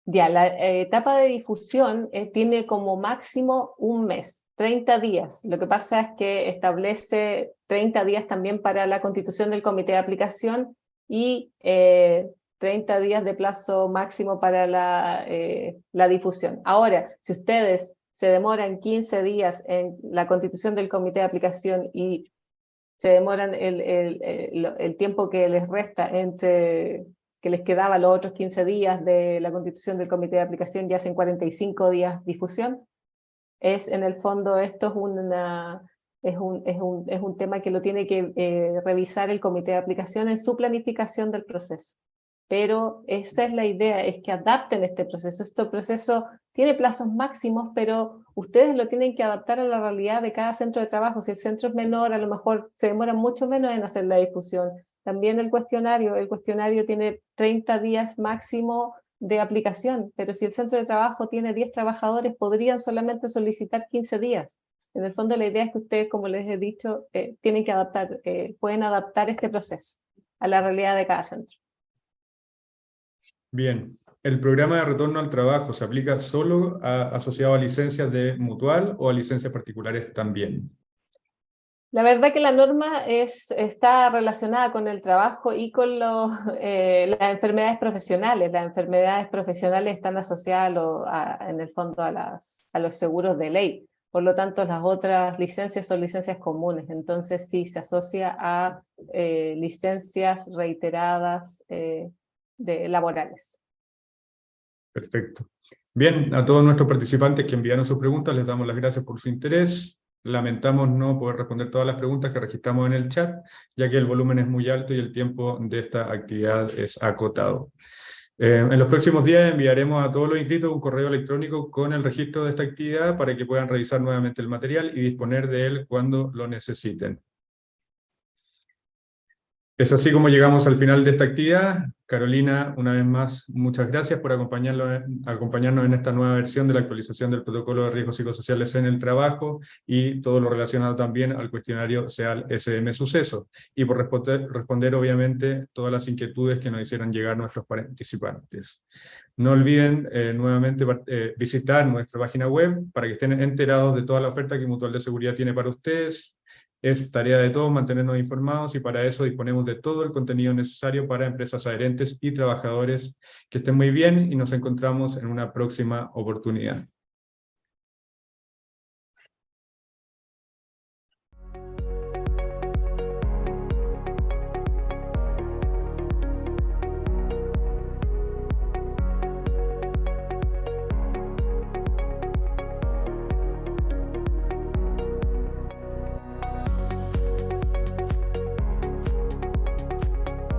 [SPEAKER 4] Ya, la etapa de difusión tiene como máximo 1 mes, 30 días. Lo que pasa es que establece 30 días también para la constitución del comité de aplicación y 30 días de plazo máximo para la difusión. Ahora, si ustedes se demoran 15 días en la constitución del comité de aplicación y se demoran el tiempo que les resta que les quedaba los otros 15 días de la constitución del comité de aplicación, y hacen 45 días difusión, en el fondo esto es un tema que lo tiene que revisar el comité de aplicación en su planificación del proceso. Pero esa es la idea, es que adapten este proceso. Este proceso tiene plazos máximos, pero ustedes lo tienen que adaptar a la realidad de cada centro de trabajo. Si el centro es menor, a lo mejor se demora mucho menos en hacer la difusión. También el cuestionario tiene 30 días máximo de aplicación, pero si el centro de trabajo tiene 10 trabajadores, podrían solamente solicitar 15 días. En el fondo la idea es que ustedes, como les he dicho, tienen que adaptar, pueden adaptar este proceso a la realidad de cada centro.
[SPEAKER 3] Bien, ¿el programa de retorno al trabajo se aplica solo asociado a licencias de mutual o a licencias particulares también?
[SPEAKER 4] La verdad que la norma está relacionada con el trabajo y con las enfermedades profesionales. Las enfermedades profesionales están asociadas en el fondo a los seguros de ley. Por lo tanto, las otras licencias son licencias comunes. Entonces sí, se asocia a licencias reiteradas laborales.
[SPEAKER 3] Perfecto. Bien, a todos nuestros participantes que enviaron sus preguntas les damos las gracias por su interés. Lamentamos no poder responder todas las preguntas que registramos en el chat, ya que el volumen es muy alto y el tiempo de esta actividad es acotado. En los próximos días enviaremos a todos los inscritos un correo electrónico con el registro de esta actividad para que puedan revisar nuevamente el material y disponer de él cuando lo necesiten. Es así como llegamos al final de esta actividad. Carolina, una vez más, muchas gracias por acompañarnos en esta nueva versión de la actualización del protocolo de riesgos psicosociales en el trabajo y todo lo relacionado también al cuestionario SEAL SM Suceso, y por responder obviamente todas las inquietudes que nos hicieron llegar nuestros participantes. No olviden nuevamente visitar nuestra página web para que estén enterados de toda la oferta que Mutual de Seguridad tiene para ustedes. Es tarea de todos mantenernos informados y para eso disponemos de todo el contenido necesario para empresas adherentes y trabajadores. Que estén muy bien y nos encontramos en una próxima oportunidad.